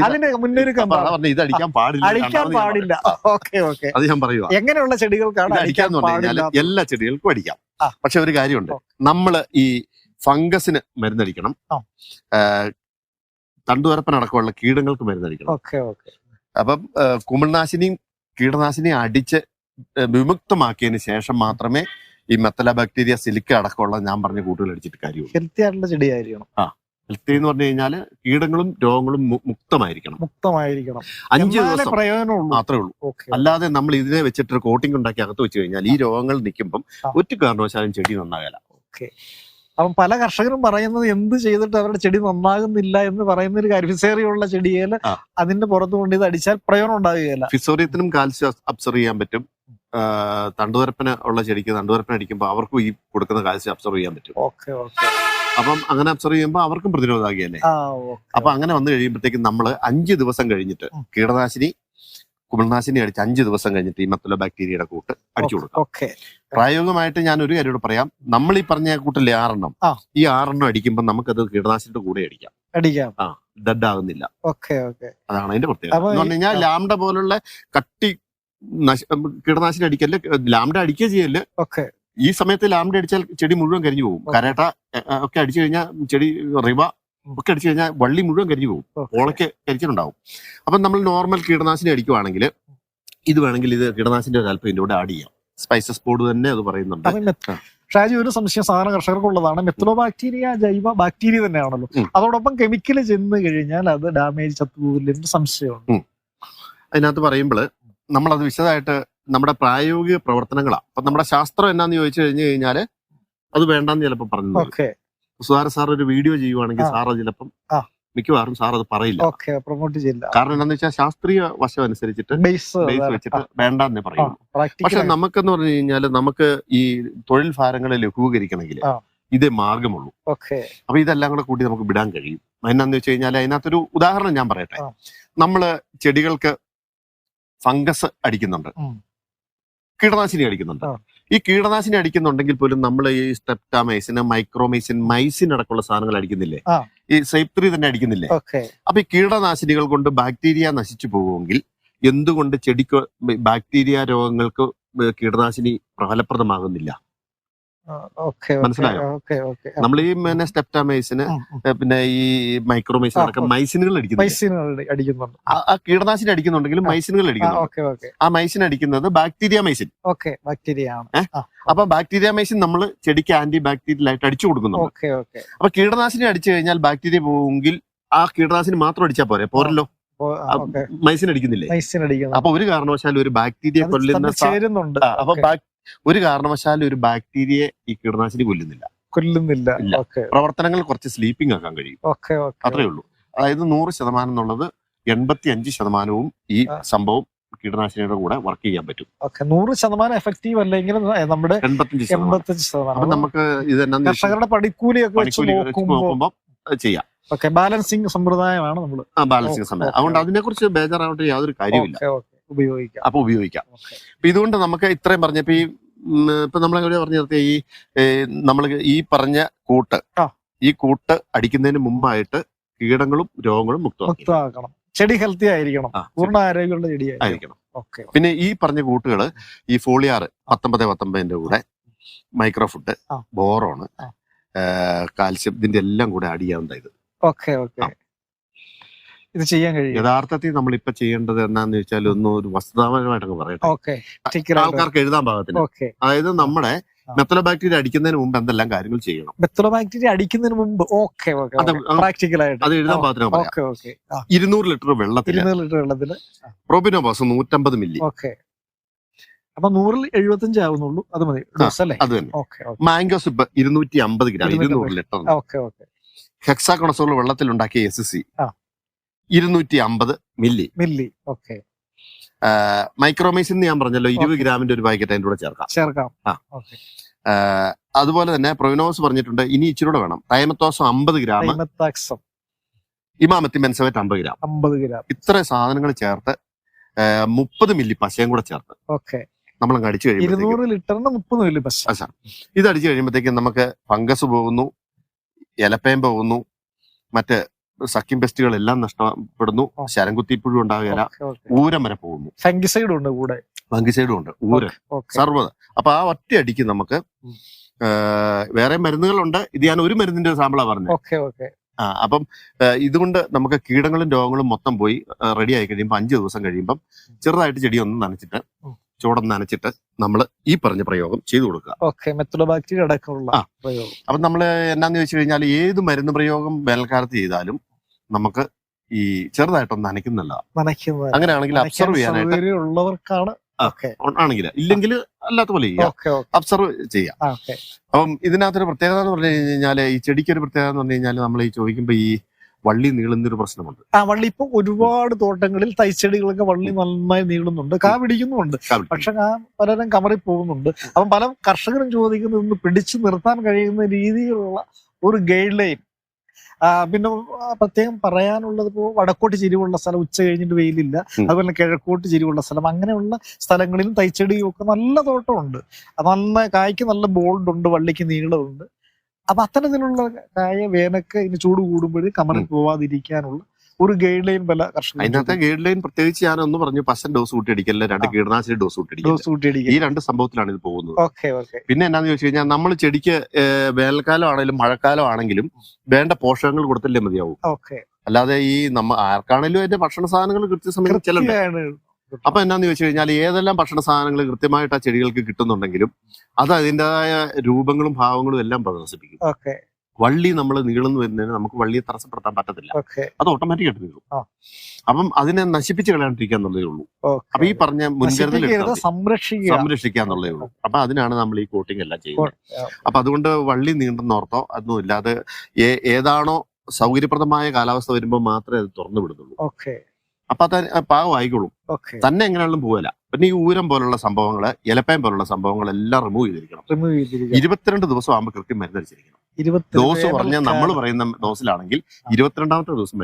അതിന്റെ മുന്നൊരുക്കം ഇത് അടിക്കാൻ പാടില്ല, അടിക്കാൻ പാടില്ല. ഓക്കെ അത് ഞാൻ പറയുക. എങ്ങനെയുള്ള ചെടികൾക്കാണ് അടിക്കാന്ന് പറഞ്ഞു കഴിഞ്ഞാൽ എല്ലാ ചെടികൾക്കും അടിക്കാം. പക്ഷെ ഒരു കാര്യമുണ്ട്, നമ്മള് ഈ ഫംഗസിന് മരുന്നടിക്കണം, തണ്ടുവരപ്പനടക്കമുള്ള കീടങ്ങൾക്ക് മരുന്നടിക്കണം. അപ്പം കുമിൾനാശിനിയും കീടനാശിനിയും അടിച്ച് വിമുക്തമാക്കിയതിന് ശേഷം മാത്രമേ ഈ മെത്തല ബാക്ടീരിയ സിലിക്ക അടക്കമുള്ള ഞാൻ പറഞ്ഞ കൂട്ടുകൾ അടിച്ചിട്ട് കാര്യമുള്ളൂ. ഹെൽത്തി ആയിട്ടുള്ള ചെടിയായിരിക്കണം. ഹെൽത്തി എന്ന് പറഞ്ഞു കഴിഞ്ഞാല് കീടങ്ങളും രോഗങ്ങളും മുക്തമായിരിക്കണം. 5 ദിവസം മാത്രമേ ഉള്ളൂ. അല്ലാതെ നമ്മൾ ഇതിനെ വെച്ചിട്ട് കോട്ടിംഗ് ഉണ്ടാക്കി അകത്ത് വെച്ച് കഴിഞ്ഞാൽ ഈ രോഗങ്ങൾ നിൽക്കുമ്പം ഒറ്റ കാരണവശാലും ചെടി നന്നാകല. അപ്പം പല കർഷകരും പറയുന്നത് എന്ത് ചെയ്തിട്ട് അവരുടെ ചെടി നന്നാകുന്നില്ല എന്ന് പറയുന്ന ഒരു കാര്യം. ഫിസേറിയുള്ള ചെടിയേല് അതിന്റെ പുറത്ത് കൊണ്ട് ഇത് അടിച്ചാൽ പ്രയോജനം ഉണ്ടാകുകയില്ല. ഫിസോറിയത്തിനും കാൽസ്യം അബ്സർവ് ചെയ്യാൻ പറ്റും. തണ്ടുവരപ്പന ഉള്ള ചെടിക്ക് തണ്ടുവരപ്പന അടിക്കുമ്പോൾ അവർക്കും ഈ കൊടുക്കുന്ന കാൽസ്യം അബ്സർവ് ചെയ്യാൻ പറ്റും. അപ്പം അങ്ങനെ അബ്സർവ് ചെയ്യുമ്പോൾ അവർക്കും പ്രതിരോധമാകിയല്ലേ. അപ്പൊ അങ്ങനെ വന്നു കഴിയുമ്പോഴത്തേക്കും നമ്മൾ 5 ദിവസം കഴിഞ്ഞിട്ട് കീടനാശിനി കുമിൾനാശിനി അടിച്ച് 5 ദിവസം കഴിഞ്ഞിട്ട് ഈ മെത്തലോ ബാക്ടീരിയയുടെ കൂട്ട് അടിച്ചു കൊടുക്കാം. പ്രായോഗികമായിട്ട് ഞാൻ ഒരു കാര്യം പറയാം. നമ്മൾ ഈ പറഞ്ഞ കൂട്ടില്ലേ 6 എണ്ണം, ഈ 6 എണ്ണം അടിക്കുമ്പോൾ നമുക്കത് കീടനാശിനിയുടെ കൂടെ അടിക്കാം. ഡെഡ് ആകുന്നില്ല. അതാണ് അതിന്റെ പ്രത്യേകത എന്ന് പറഞ്ഞു കഴിഞ്ഞാൽ. ലാംഡ പോലുള്ള കട്ടി കീടനാശിനി അടിക്കല്, ലാംഡ അടിക്കുക ചെയ്യല്. ഈ സമയത്ത് ലാംഡ അടിച്ചാൽ ചെടി മുഴുവൻ കരിഞ്ഞു പോകും. കരേട്ട ഒക്കെ അടിച്ചു കഴിഞ്ഞാൽ ചെടി, റിവ ഒക്കെ അടിച്ചു കഴിഞ്ഞാൽ വള്ളി മുഴുവൻ കരിഞ്ഞു പോകും, ഓളയ്ക്ക് കരിച്ചിട്ടുണ്ടാവും. അപ്പം നമ്മൾ നോർമൽ കീടനാശിനി അടിക്കുവാണെങ്കിൽ ഇത് വേണമെങ്കിൽ ഇത് കീടനാശിനി അല്പം ഇതിന്റെ കൂടെ ആഡ് ചെയ്യാം. സ്പൈസസ് ബോർഡ് തന്നെ അത് പറയുന്നുണ്ട്. ഷാജി, ഒരു സംശയം സാധാരണ കർഷകർക്കുള്ളതാണ്. മെത്തലോ ബാക്ടീരിയ ജൈവ ബാക്ടീരിയ തന്നെയാണല്ലോ, അതോടൊപ്പം കെമിക്കൽ ചെന്ന് കഴിഞ്ഞാൽ അത് ഡാമേജ് ചത്തുപോകില്ലെന്ന് സംശയമുണ്ട്. അതിനകത്ത് പറയുമ്പോൾ നമ്മളത് വിശദമായിട്ട് നമ്മുടെ പ്രായോഗിക പ്രവർത്തനങ്ങളാണ്. അപ്പൊ നമ്മുടെ ശാസ്ത്രം എന്നാന്ന് ചോദിച്ചു കഴിഞ്ഞു കഴിഞ്ഞാല് അത് വേണ്ടെന്ന് ചിലപ്പോൾ പറഞ്ഞു. സുധാര സാർ ഒരു വീഡിയോ ചെയ്യുവാണെങ്കിൽ സാർ അത് ചിലപ്പം മിക്കവാറും സാർ അത് പറയില്ല, പ്രൊമോട്ട് ചെയ്യില്ല. കാരണം എന്താണെന്ന് വെച്ചാൽ ശാസ്ത്രീയ വശം അനുസരിച്ചിട്ട് ബേസ് വെച്ചിട്ട് വേണ്ടെന്നേ പറയുള്ളൂ. പക്ഷെ നമുക്കെന്ന് പറഞ്ഞു കഴിഞ്ഞാൽ നമുക്ക് ഈ തൊഴിൽ ഭാരങ്ങളെ ലഘൂകരിക്കണമെങ്കിൽ ഇതേ മാർഗമുള്ളൂ. അപ്പൊ ഇതെല്ലാം കൂടെ കൂട്ടി നമുക്ക് വിടാൻ കഴിയും. എന്നാന്ന് വെച്ച് കഴിഞ്ഞാൽ അതിനകത്തൊരു ഉദാഹരണം ഞാൻ പറയട്ടെ. നമ്മള് ചെടികൾക്ക് ഫംഗസ് അടിക്കുന്നുണ്ട്, കീടനാശിനി അടിക്കുന്നുണ്ട്. ഈ കീടനാശിനി അടിക്കുന്നുണ്ടെങ്കിൽ പോലും നമ്മൾ ഈ സ്ട്രെപ്റ്റോമൈസിൻ, മൈക്രോമൈസിൻ, മൈസിൻ അടക്കമുള്ള സാധനങ്ങൾ അടിക്കുന്നില്ലേ, ഈ സൈപ്ത്രി തന്നെ അടിക്കുന്നില്ലേ. അപ്പൊ ഈ കീടനാശിനികൾ കൊണ്ട് ബാക്ടീരിയ നശിച്ചു പോകുമെങ്കിൽ എന്തുകൊണ്ട് ചെടിക്ക് ബാക്ടീരിയ രോഗങ്ങൾക്ക് കീടനാശിനി ഫലപ്രദമാകുന്നില്ല? മനസ്സിലായോ? നമ്മൾ ഈ സ്ട്രെപ്റ്റോമൈസിന് പിന്നെ ഈ മൈക്രോമൈസിൻ അടക്കം മൈസിനുകൾ അടിക്കുന്നുണ്ട്. ആ കീടനാശിനി അടിക്കുന്നുണ്ടെങ്കിലും മൈസിനുകൾ അടിക്കുന്നുണ്ട്. ആ മൈസിൻ അടിക്കുന്നത് ബാക്ടീരിയ മൈസിൻ. അപ്പൊ ബാക്ടീരിയ മൈസിൻ നമ്മൾ ചെടിക്ക് ആന്റി ബാക്ടീരിയൽ ആയിട്ട് അടിച്ചു കൊടുക്കുന്നുണ്ട്. അപ്പൊ കീടനാശിനി അടിച്ചു കഴിഞ്ഞാൽ ബാക്ടീരിയ പോവുമെങ്കിൽ ആ കീടനാശിനി മാത്രം അടിച്ചാൽ പോരല്ലോ, മൈസിൻ അടിക്കുന്നില്ലേ. അപ്പൊ ഒരു കാരണവശാലും ഒരു ബാക്ടീരിയ കൊല്ലുന്ന, അപ്പൊ ഒരു കാരണവശാലും ഒരു ബാക്ടീരിയയെ ഈ കീടനാശിനി കൊല്ലുന്നില്ല. പ്രവർത്തനങ്ങൾ കുറച്ച് സ്ലീപ്പിംഗ് ആക്കാൻ കഴിയും, അത്രേ ഉള്ളൂ. അതായത് 100% എന്നുള്ളത് 85% ഈ സംഭവം കീടനാശിനിയുടെ കൂടെ വർക്ക് ചെയ്യാൻ പറ്റും. 100% എഫക്റ്റീവ് അല്ലെങ്കിൽ നമ്മുടെ 85%. അപ്പൊ നമുക്ക് ഇതെന്നാ കർഷകരുടെ പണിക്കൂലിയൊക്കെ വെച്ച് നോക്കുമ്പോൾ ചെയ്യാം. ബാലൻസിങ് സമ്പ്രദായമാണ് നമ്മൾ. ബാലൻസിങ് സമ്പ്രദായം. അതുകൊണ്ട് അതിനെ കുറിച്ച് ബേജാറാവട്ടെ യാതൊരു കാര്യമില്ല. അപ്പൊ ഉപയോഗിക്കാം. അപ്പൊ ഇതുകൊണ്ട് നമുക്ക് ഇത്രയും പറഞ്ഞപ്പോ ഇപ്പൊ നമ്മളെവിടെ പറഞ്ഞു നിർത്തിയ നമ്മൾ ഈ പറഞ്ഞ ഈ കൂട്ട് അടിക്കുന്നതിന് മുമ്പായിട്ട് കീടങ്ങളും രോഗങ്ങളും മുക്തമാക്കണം. ചെടി ഹെൽത്തി ആയിരിക്കണം, പൂർണ്ണ ആരോഗ്യമുള്ള ചെടി ആയിരിക്കണം. പിന്നെ ഈ പറഞ്ഞ കൂട്ടുകള് ഈ ഫോളിയാർ 19 കൂടെ മൈക്രോഫുഡ്, ബോറോണ്, കാൽസ്യം, ഇതിന്റെ എല്ലാം കൂടെ ആഡ് ചെയ്യാവുന്നതായത്. ഇത് ചെയ്യാൻ കഴിയും. യഥാർത്ഥത്തിൽ നമ്മളിപ്പോ ചെയ്യേണ്ടത് എന്താന്ന് വെച്ചാൽ ഒരു വസ്തുതാപരമായിട്ടൊക്കെ പറയട്ടെ, ആൾക്കാർക്ക് എഴുതാൻ പാകത്തിന്. അതായത് നമ്മുടെ മെത്തലോ ബാക്ടീരിയ അടിക്കുന്നതിന് മുമ്പ് എന്തെല്ലാം കാര്യങ്ങൾ ചെയ്യണം. മെത്തലോ ബാക്ടീരിയ അടിക്കുന്നതിന് മുമ്പ് പ്രാക്ടിക്കലായിട്ട് അത് എഴുതാൻ പാകത്തിന് പറയാം. 200 ലിറ്റർ വെള്ളത്തിൽ പ്രോപിനോബാസ് 150 മില്ലി. അപ്പൊ 175 ആവുന്നുള്ളൂ, അത് മതി. അത് തന്നെ. Mango sip 250 gram 200 litre. Hexaconazole വെള്ളത്തിൽ ഉണ്ടാക്കിയ SC 250 മില്ലി. മൈക്രോമൈസിൻ ഞാൻ പറഞ്ഞല്ലോ 20 ഗ്രാമിന്റെ ഒരു പാക്കറ്റ് അതിന്റെ കൂടെ ചേർക്കാം. അതുപോലെ തന്നെ പ്രൊവിനോസ് പറഞ്ഞിട്ടുണ്ട്, ഇനി ഇച്ചിരി കൂടെ വേണം. തൈമത്തോസം 50 ഗ്രാം, ഇമാമത്തി മെൻസവേറ്റ് 50 ഗ്രാം. ഇത്ര സാധനങ്ങൾ ചേർത്ത് 30 മില്ലി പശയും കൂടെ ചേർത്ത് ഓക്കെ നമ്മൾ അങ്ങ് അടിച്ചു കഴിയുമ്പോൾ 200 ലിറ്ററിന് 30 മില്ലി പശ. ഇത് അടിച്ചു കഴിയുമ്പോഴത്തേക്കും നമുക്ക് ഫംഗസ് പോകുന്നു, ഇലപ്പയം പോകുന്നു, മറ്റ് സക്കിം പെസ്റ്റുകളെല്ലാം നഷ്ടപ്പെടുന്നു, ശരംകുത്തിപ്പുഴു ഉണ്ടാകുകയില്ല, ഊരം വരെ പോകുന്നു. ഫംഗിസൈഡും ഉണ്ട് കൂടെ, ഫംഗിസൈഡും ഉണ്ട്, ഊര് സർവ്വത. അപ്പൊ ആ ഒറ്റ അടിക്ക് നമുക്ക് വേറെ മരുന്നുകളുണ്ട്. ഇത് ഞാൻ ഒരു മരുന്നിന്റെ സാമ്പിളാ പറഞ്ഞത്. അപ്പം ഇതുകൊണ്ട് നമുക്ക് കീടങ്ങളും രോഗങ്ങളും മൊത്തം പോയി റെഡി ആയി കഴിയുമ്പോൾ 5 ദിവസം കഴിയുമ്പം ചെറുതായിട്ട് ചെടി ഒന്ന് നനച്ചിട്ട് ചൂടൊന്ന് നനച്ചിട്ട് നമ്മൾ ഈ പറഞ്ഞ പ്രയോഗം ചെയ്തു കൊടുക്കുക. അപ്പൊ നമ്മള് എന്നാന്ന് ചോദിച്ചു കഴിഞ്ഞാൽ ഏത് മരുന്ന് പ്രയോഗം വേനൽക്കാലത്ത് ചെയ്താലും നമുക്ക് ഈ ചെറുതായിട്ടൊന്ന് നനയ്ക്കുന്നതാണ്. അങ്ങനെയാണെങ്കിൽ അബ്സർവ് ചെയ്യാനായിട്ട് ആണെങ്കിൽ, ഇല്ലെങ്കിൽ അല്ലാത്ത പോലെ അബ്സർവ് ചെയ്യാം. അപ്പം ഇതിനകത്തൊരു പ്രത്യേകത എന്ന് പറഞ്ഞു കഴിഞ്ഞാൽ, ഈ ചെടിക്ക് ഒരു പ്രത്യേകത എന്ന് പറഞ്ഞു കഴിഞ്ഞാൽ, നമ്മൾ ഈ ചോദിക്കുമ്പോ ഈ വള്ളി നീളുന്നൊരു പ്രശ്നമുണ്ട്. വള്ളി ഇപ്പൊ ഒരുപാട് തോട്ടങ്ങളിൽ തൈച്ചെടികളൊക്കെ വള്ളി നന്നായി നീളുന്നുണ്ട്, കാ പിടിക്കുന്നുണ്ട്. പക്ഷെ പലരും കമറി പോകുന്നുണ്ട്. അപ്പം പല കർഷകരും ചോദിക്കുന്നത് പിടിച്ചു നിർത്താൻ കഴിയുന്ന രീതിയിലുള്ള ഒരു ഗൈഡ് ലൈൻ. പിന്നെ പ്രത്യേകം പറയാനുള്ളത്, ഇപ്പോൾ വടക്കോട്ട് ചെരിവുള്ള സ്ഥലം, ഉച്ച കഴിഞ്ഞിട്ട് വെയിലില്ല, അതുപോലെ കിഴക്കോട്ട് ചെരിവുള്ള സ്ഥലം, അങ്ങനെയുള്ള സ്ഥലങ്ങളിലും തൈച്ചെടിയും ഒക്കെ നല്ല തോട്ടമുണ്ട്. നല്ല കായ്ക്ക് നല്ല ബോൾഡ് ഉണ്ട്, വള്ളിക്ക് നീളമുണ്ട്. അപ്പൊ അത്തരത്തിലുള്ള കായ വേനക്ക് ഇനി ചൂട് കൂടുമ്പോഴേ കമറിൽ പോവാതിരിക്കാനുള്ള ഒരു ഗൈഡ് ലൈൻ പല കർഷകർ. അതിനകത്തെ ഗൈഡ് ലൈൻ പ്രത്യേകിച്ച് ഞാനൊന്നും പറഞ്ഞു, പശൻ ഡോസ് കൂട്ടിയടിക്കല്ല, 2 കീടനാശിനി ഡോസ് കൂട്ടിയടിക്കുക. ഈ 2 സംഭവത്തിലാണ് ഇത് പോകുന്നത്. പിന്നെ എന്നാന്ന് ചോദിച്ചു കഴിഞ്ഞാൽ, നമ്മൾ ചെടിക്ക് വേനൽക്കാലം ആണെങ്കിലും മഴക്കാലം ആണെങ്കിലും വേണ്ട പോഷകങ്ങൾ കൊടുത്തല്ലേ മതിയാവും. അല്ലാതെ ഈ ആർക്കാണെങ്കിലും അതിന്റെ ഭക്ഷണ സാധനങ്ങൾ കൃത്യസമയത്ത് ചെല്ലണം. അപ്പൊ എന്നാന്ന് ചോദിച്ചു കഴിഞ്ഞാൽ, ഏതെല്ലാം ഭക്ഷണ സാധനങ്ങൾ കൃത്യമായിട്ട് ആ ചെടികൾക്ക് കിട്ടുന്നുണ്ടെങ്കിലും അത് അതിൻ്റെതായ രൂപങ്ങളും ഭാവങ്ങളും എല്ലാം പ്രദർശിപ്പിക്കും. വള്ളി നമ്മൾ നീളുന്നു വരുന്നതിന് നമുക്ക് വള്ളിയെ തടസ്സപ്പെടുത്താൻ പറ്റത്തില്ല, അത് ഓട്ടോമാറ്റിക് ആയിട്ട് നീളും. അപ്പം അതിനെ നശിപ്പിച്ച് കളയാണ്ടിരിക്കുക എന്നുള്ളതേ ഉള്ളൂ. അപ്പൊ ഈ പറഞ്ഞ മുൻകരുതൽ സംരക്ഷിക്കുക എന്നുള്ളതേ ഉള്ളൂ. അപ്പൊ അതിനാണ് നമ്മൾ ഈ കോട്ടിങ് എല്ലാം ചെയ്യുന്നത്. അപ്പൊ അതുകൊണ്ട് വള്ളി നീണ്ടെന്നോർത്തോ അതൊന്നും ഇല്ലാതെ ഏതാണോ സൗകര്യപ്രദമായ കാലാവസ്ഥ വരുമ്പോൾ മാത്രമേ അത് തുറന്നു വിടുന്നുള്ളൂ. അപ്പൊ അത് പാകമായിക്കോളും, തന്നെ എങ്ങനെയാണെങ്കിലും പോവില്ല. പിന്നെ ഈ ഊരം പോലുള്ള സംഭവങ്ങള്, ഇലപ്പയം പോലുള്ള സംഭവങ്ങളെല്ലാം റിമൂവ് ചെയ്തിരിക്കണം. 22 ദിവസം ആകുമ്പോൾ കൃത്യം മരുന്നടിച്ചിരിക്കണം. ഡോസ് പറഞ്ഞാൽ നമ്മൾ പറയുന്ന ഡോസിലാണെങ്കിൽ 22ാമത്തെ ദിവസം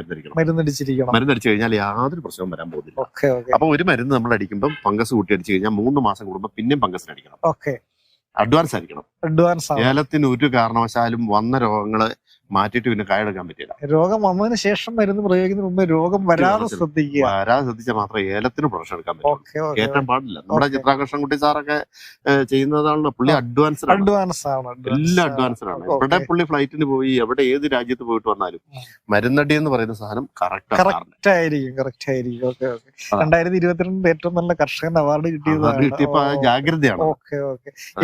മരുന്നടിച്ചു കഴിഞ്ഞാൽ യാതൊരു പ്രശ്നവും വരാൻ പോകുന്നില്ല. അപ്പൊ ഒരു മരുന്ന് നമ്മൾ അടിക്കുമ്പോൾ ഫംഗസ് കൂട്ടി അടിച്ചു കഴിഞ്ഞാൽ 3 മാസം കൂടുമ്പോൾ പിന്നെയും ഫംഗസിന് അടിക്കണം. അഡ്വാൻസ് ആയിരിക്കണം. ഏലത്തിന് ഒരു കാരണവശാലും വന്ന രോഗങ്ങള് മാറ്റിയിട്ട് പിന്നെ കായെടുക്കാൻ പറ്റില്ല. രോഗം വന്നതിന് ശേഷം മരുന്ന് പ്രയോഗിക്കുന്നതിന് മുമ്പ് രോഗം വരാതെ ശ്രദ്ധിച്ചാൽ മാത്രമേ ഏലത്തിന് പ്രൊഡക്ഷൻ എടുക്കാൻ പറ്റൂ. കയറ്റാൻ പാടില്ല. നമ്മുടെ ചിത്രാകൃഷ്ണൻകുട്ടി സാറൊക്കെ ചെയ്യുന്നതാണല്ലോ, പുള്ളി അഡ്വാൻസ്ഡ് ആണ്, എല്ലാം അഡ്വാൻസ്ഡ് ആണ്. എവിടെ പുള്ളി ഫ്ലൈറ്റിന് പോയി എവിടെ ഏത് രാജ്യത്ത് പോയിട്ട് വന്നാലും മരുന്നടി എന്ന് പറയുന്ന സാധനം കറക്റ്റ് ആയിരിക്കും. 2022 ഏറ്റവും നല്ല കർഷകൻ അവാർഡ് കിട്ടിയപ്പോ ജാഗ്രതയാണ്.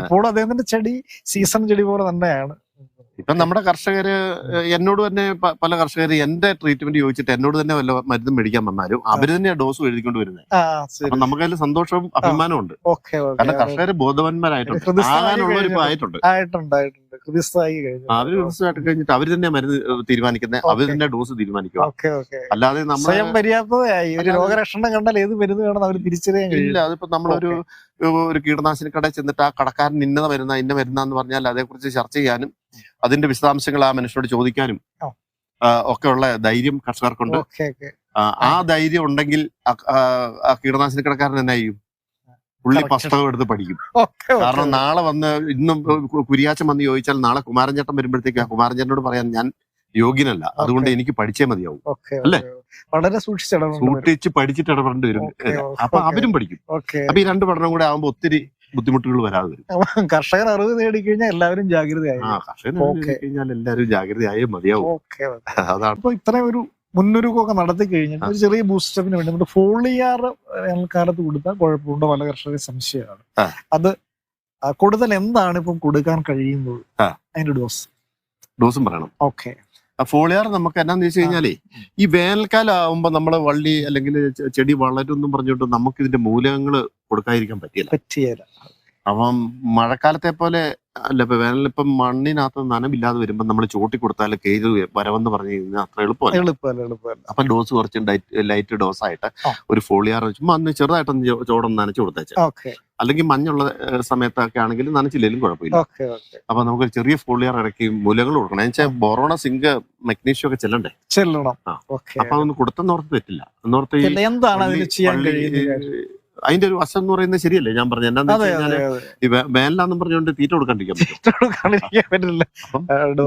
ഇപ്പോൾ അദ്ദേഹത്തിന്റെ ചെടി സീസൺ ചെടി പോലെ തന്നെയാണ്. ഇപ്പൊ നമ്മുടെ കർഷകര് എന്നോട് തന്നെ പല കർഷകര് എന്റെ ട്രീറ്റ്മെന്റ് ചോദിച്ചിട്ട് എന്നോട് തന്നെ വല്ല മരുന്നും മേടിക്കാൻ വന്നാലും അവര് തന്നെ ഡോസ് എഴുതിക്കൊണ്ട് വരുന്നത്. അപ്പൊ നമുക്ക് അതിൽ സന്തോഷവും അഭിമാനവും ഉണ്ട്. കാരണം കർഷകര് ബോധവാന്മാരായിട്ടുണ്ട്, ആകാനുള്ളവരിപ്പോ ആയിട്ടുണ്ട്. അവര് കൃത്യമായിട്ട് കഴിഞ്ഞിട്ട് അവര് തന്നെ മരുന്ന് തീരുമാനിക്കുന്നത്, അവര് തന്നെ ഡോസ് തീരുമാനിക്കുക. അല്ലാതെ നമ്മൾ രോഗലക്ഷണം കണ്ടാൽ ഏത് മരുന്ന് വേണം അവർ തിരിച്ചറിയാൻ കഴിയില്ല. അതിപ്പോ നമ്മളൊരു കീടനാശിനി കടയിൽ ചെന്നിട്ട് ആ കടക്കാരൻ ഇന്ന മരുന്നാന്ന് പറഞ്ഞാൽ അതേക്കുറിച്ച് ചർച്ച ചെയ്യാനും അതിന്റെ വിശദാംശങ്ങൾ ആ മനുഷ്യനോട് ചോദിക്കാനും ഒക്കെ ഉള്ള ധൈര്യം കർഷകർക്കുണ്ട്. ആ ധൈര്യം ഉണ്ടെങ്കിൽ ആ കീടനാശിനി കടക്കാരൻ എന്നാ ചെയ്യും? പുള്ളി പുസ്തകം എടുത്ത് പഠിക്കും. കാരണം നാളെ വന്ന് ഇന്നും കുരിയാച്ചൻ വന്ന് ചോദിച്ചാൽ നാളെ കുമാരൻചേട്ടൻ വരുമ്പോഴത്തേക്ക് ആ കുമാരൻചേട്ടനോട് പറയാൻ ഞാൻ യോഗ്യനല്ല, അതുകൊണ്ട് എനിക്ക് പഠിച്ചേ മതിയാവും. അല്ലേ? വളരെ സൂക്ഷിച്ച് പഠിച്ചിട്ട് ഇടപെടേണ്ടി വരും. അപ്പൊ അവരും പഠിക്കും. അപ്പൊ ഈ 2 പഠനം കൂടെ ആകുമ്പോ ഒത്തിരി ബുദ്ധിമുട്ടുകൾ വരാതെ വരും. കർഷകർ അറിവ് നേടിക്കഴിഞ്ഞാൽ എല്ലാവരും ജാഗ്രതയായി. കഴിഞ്ഞാൽ എല്ലാവരും ജാഗ്രതയായേ മതിയാവും. അതാണ് ഇപ്പൊ ഇത്രയും ഒരു മുന്നൊരുക്കമൊക്കെ നടത്തി കഴിഞ്ഞാൽ ഒരു ചെറിയ ബൂസ്റ്റപ്പിന് വേണ്ടി നമ്മുടെ ഫോളിയാർ വേനൽക്കാലത്ത് കൊടുത്താൽ കുഴപ്പമുണ്ടോ? പല കർഷകരുടെ സംശയമാണ്. അത് കൂടുതൽ എന്താണ് ഇപ്പം കൊടുക്കാൻ കഴിയുന്നത്? അതിന്റെ ഡോസും പറയണം. ഫോളിയാർ നമുക്ക് എന്നാന്ന് വെച്ച് കഴിഞ്ഞാലേ, ഈ വേനൽക്കാലം ആവുമ്പോ നമ്മള് വള്ളി അല്ലെങ്കിൽ ചെടി വളരുമെന്നും പറഞ്ഞിട്ട് നമുക്ക് ഇതിന്റെ മൂലകങ്ങൾ കൊടുക്കാതിരിക്കാൻ പറ്റില്ല. അപ്പം മഴക്കാലത്തെ പോലെ അല്ല, ഇപ്പൊ വേനലിപ്പം മണ്ണിനകത്ത് നനവില്ലാതെ വരുമ്പോൾ നമ്മൾ ചോട്ടി കൊടുത്താൽ കേജ് വരവെന്ന് പറഞ്ഞു കഴിഞ്ഞാൽ അത്ര എളുപ്പമല്ല. അപ്പൊ ഡോസ് കുറച്ച് ലൈറ്റ് ഡോസ് ആയിട്ട് ഒരു ഫോളിയാർ ചുമ്മാ അന്ന് ചെറുതായിട്ടൊന്ന് ചോടൊന്ന് നനച്ചു കൊടുത്തേച്ചാൽ, അല്ലെങ്കിൽ മഞ്ഞുള്ള സമയത്തൊക്കെ ആണെങ്കിൽ നനച്ചില്ലെങ്കിലും കുഴപ്പമില്ല. അപ്പൊ നമുക്ക് ചെറിയ ഫോളിയാർ ഇറക്കി മൂലകൾ കൊടുക്കണം. എന്നുവെച്ചാൽ ബൊറോണ, സിങ്ക്, മഗ്നീഷ്യം ഒക്കെ ചെല്ലണം. അപ്പൊ അതൊന്ന് കൊടുത്തെന്നോർത്ത് പറ്റില്ല. എന്നോർത്ത് അതിന്റെ ഒരു വശം എന്ന് പറയുന്നത് ശരിയല്ലേ ഞാൻ പറഞ്ഞു. എന്താന്ന് വെച്ച് കഴിഞ്ഞാല് ഈ വേനലാന്നും പറഞ്ഞുകൊണ്ട് തീറ്റ കൊടുക്കാണ്ടിരിക്കാൻ പറ്റില്ല.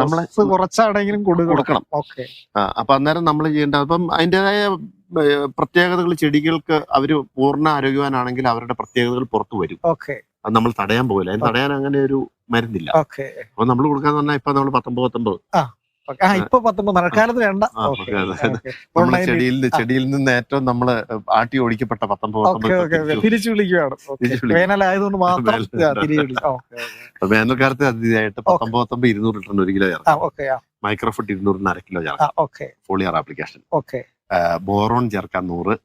നമ്മളെ കുറച്ചാണെങ്കിലും കൊടുക്കണം. അപ്പൊ അന്നേരം നമ്മൾ ചെയ്യേണ്ട, അപ്പം അതിൻ്റെതായ പ്രത്യേകതകൾ ചെടികൾക്ക് അവര് പൂർണ്ണ ആരോഗ്യവാനാണെങ്കിൽ അവരുടെ പ്രത്യേകതകൾ പുറത്തു വരും. അത് നമ്മൾ തടയാൻ പോകില്ല. അതിന് തടയാൻ അങ്ങനെ ഒരു മരുന്നില്ല. അപ്പൊ നമ്മൾ കൊടുക്കാന്ന് പറഞ്ഞാൽ ഇപ്പൊ നമ്മൾ 19 മഴക്കാലത്ത് വേണ്ട. ചെടിയിൽ നിന്ന് ഏറ്റവും നമ്മള് ആട്ടി ഓടിക്കപ്പെട്ട 19 തിരിച്ചു വിളിക്കുകയാണ്. വേനലായതുകൊണ്ട് മാത്രം വേനൽക്കാലത്ത് അതിഥിയായിട്ട് 19 200 ലിറ്ററിന് 1 കിലോ ചേർക്കാം. മൈക്രോഫുഡ് 200 1/2 കിലോ ചേർക്കാം. Foliar application. ബോറോൺ ചേർക്കാൻ 100,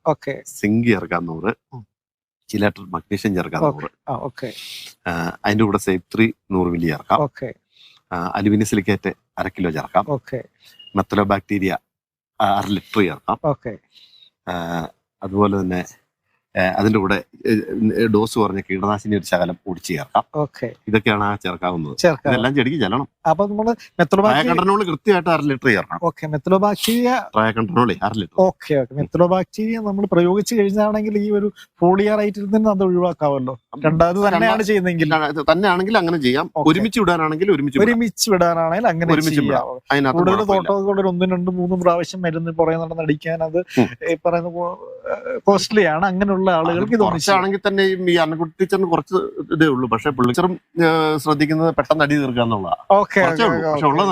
സിങ്ക് ചേർക്കാൻ 100, ചിലേറ്റർ മഗ്നീഷ്യം ചേർക്കാൻ 100. അതിന്റെ കൂടെ സേഫ് 3 100 മില്ലി ചേർക്കാം. അലുമിനിയം സിലിക്കേറ്റ് 1/2 കിലോ ചേർക്കാം. മെത്തലോ ബാക്ടീരിയ 1/2 ലിറ്റർ ചേർക്കാം. അതുപോലെ തന്നെ അതിന്റെ കൂടെ ഡോസ് കുറഞ്ഞ കീടനാശിനി ഒരു ശകലം പൊടിച്ച് ചേർക്കാം. ഇതൊക്കെയാണ് ചേർക്കാവുന്നത്. ഇതെല്ലാം ചെടിക്ക് ചെല്ലണം. അപ്പൊ നമ്മള് ട്രയകണ്ട്രോൾ കൃത്യമായിട്ട് 1/2 ലിറ്റർ ചേർക്കണം. ട്രയകണ്ട്രോൾ 1/2 ലിറ്റർ. മെത്തലോബാക്ടീരിയ നമ്മൾ പ്രയോഗിച്ചു കഴിഞ്ഞാണെങ്കിൽ ഈ ഒരു ഫോളിയറൈറ്റിൽ നിന്ന് അത് ഒഴിവാക്കാമല്ലോ. രണ്ടാമത് തന്നെയാണ് ചെയ്യുന്നതെങ്കിൽ തന്നെയാണെങ്കിൽ അങ്ങനെ ചെയ്യാം. ഒരുമിച്ച് വിടാനാണെങ്കിൽ ഒരുമിച്ച് വിടാനാണെങ്കിൽ അങ്ങനെ ചെയ്യാം. കൂടുതൽ തോട്ടമൊക്കെ 1 2 3 പ്രാവശ്യം മരുന്ന് പുറകെ നടന്ന് അടിക്കാൻ അത് പറയുന്ന കോസ്റ്റ്ലിയാണ്. അങ്ങനെയുള്ള ആളുകൾക്ക് കുറച്ചാണെങ്കിൽ തന്നെ ഈ അന്നക്കുട്ടി ടീച്ചറിന് കുറച്ച് ഇതേ ഉള്ളൂ. പക്ഷെ പുള്ളിച്ചറും ശ്രദ്ധിക്കുന്നത് പെട്ടെന്ന് അടി തീർക്കാന്നുള്ളതാണ്. പക്ഷെ ഉള്ളത്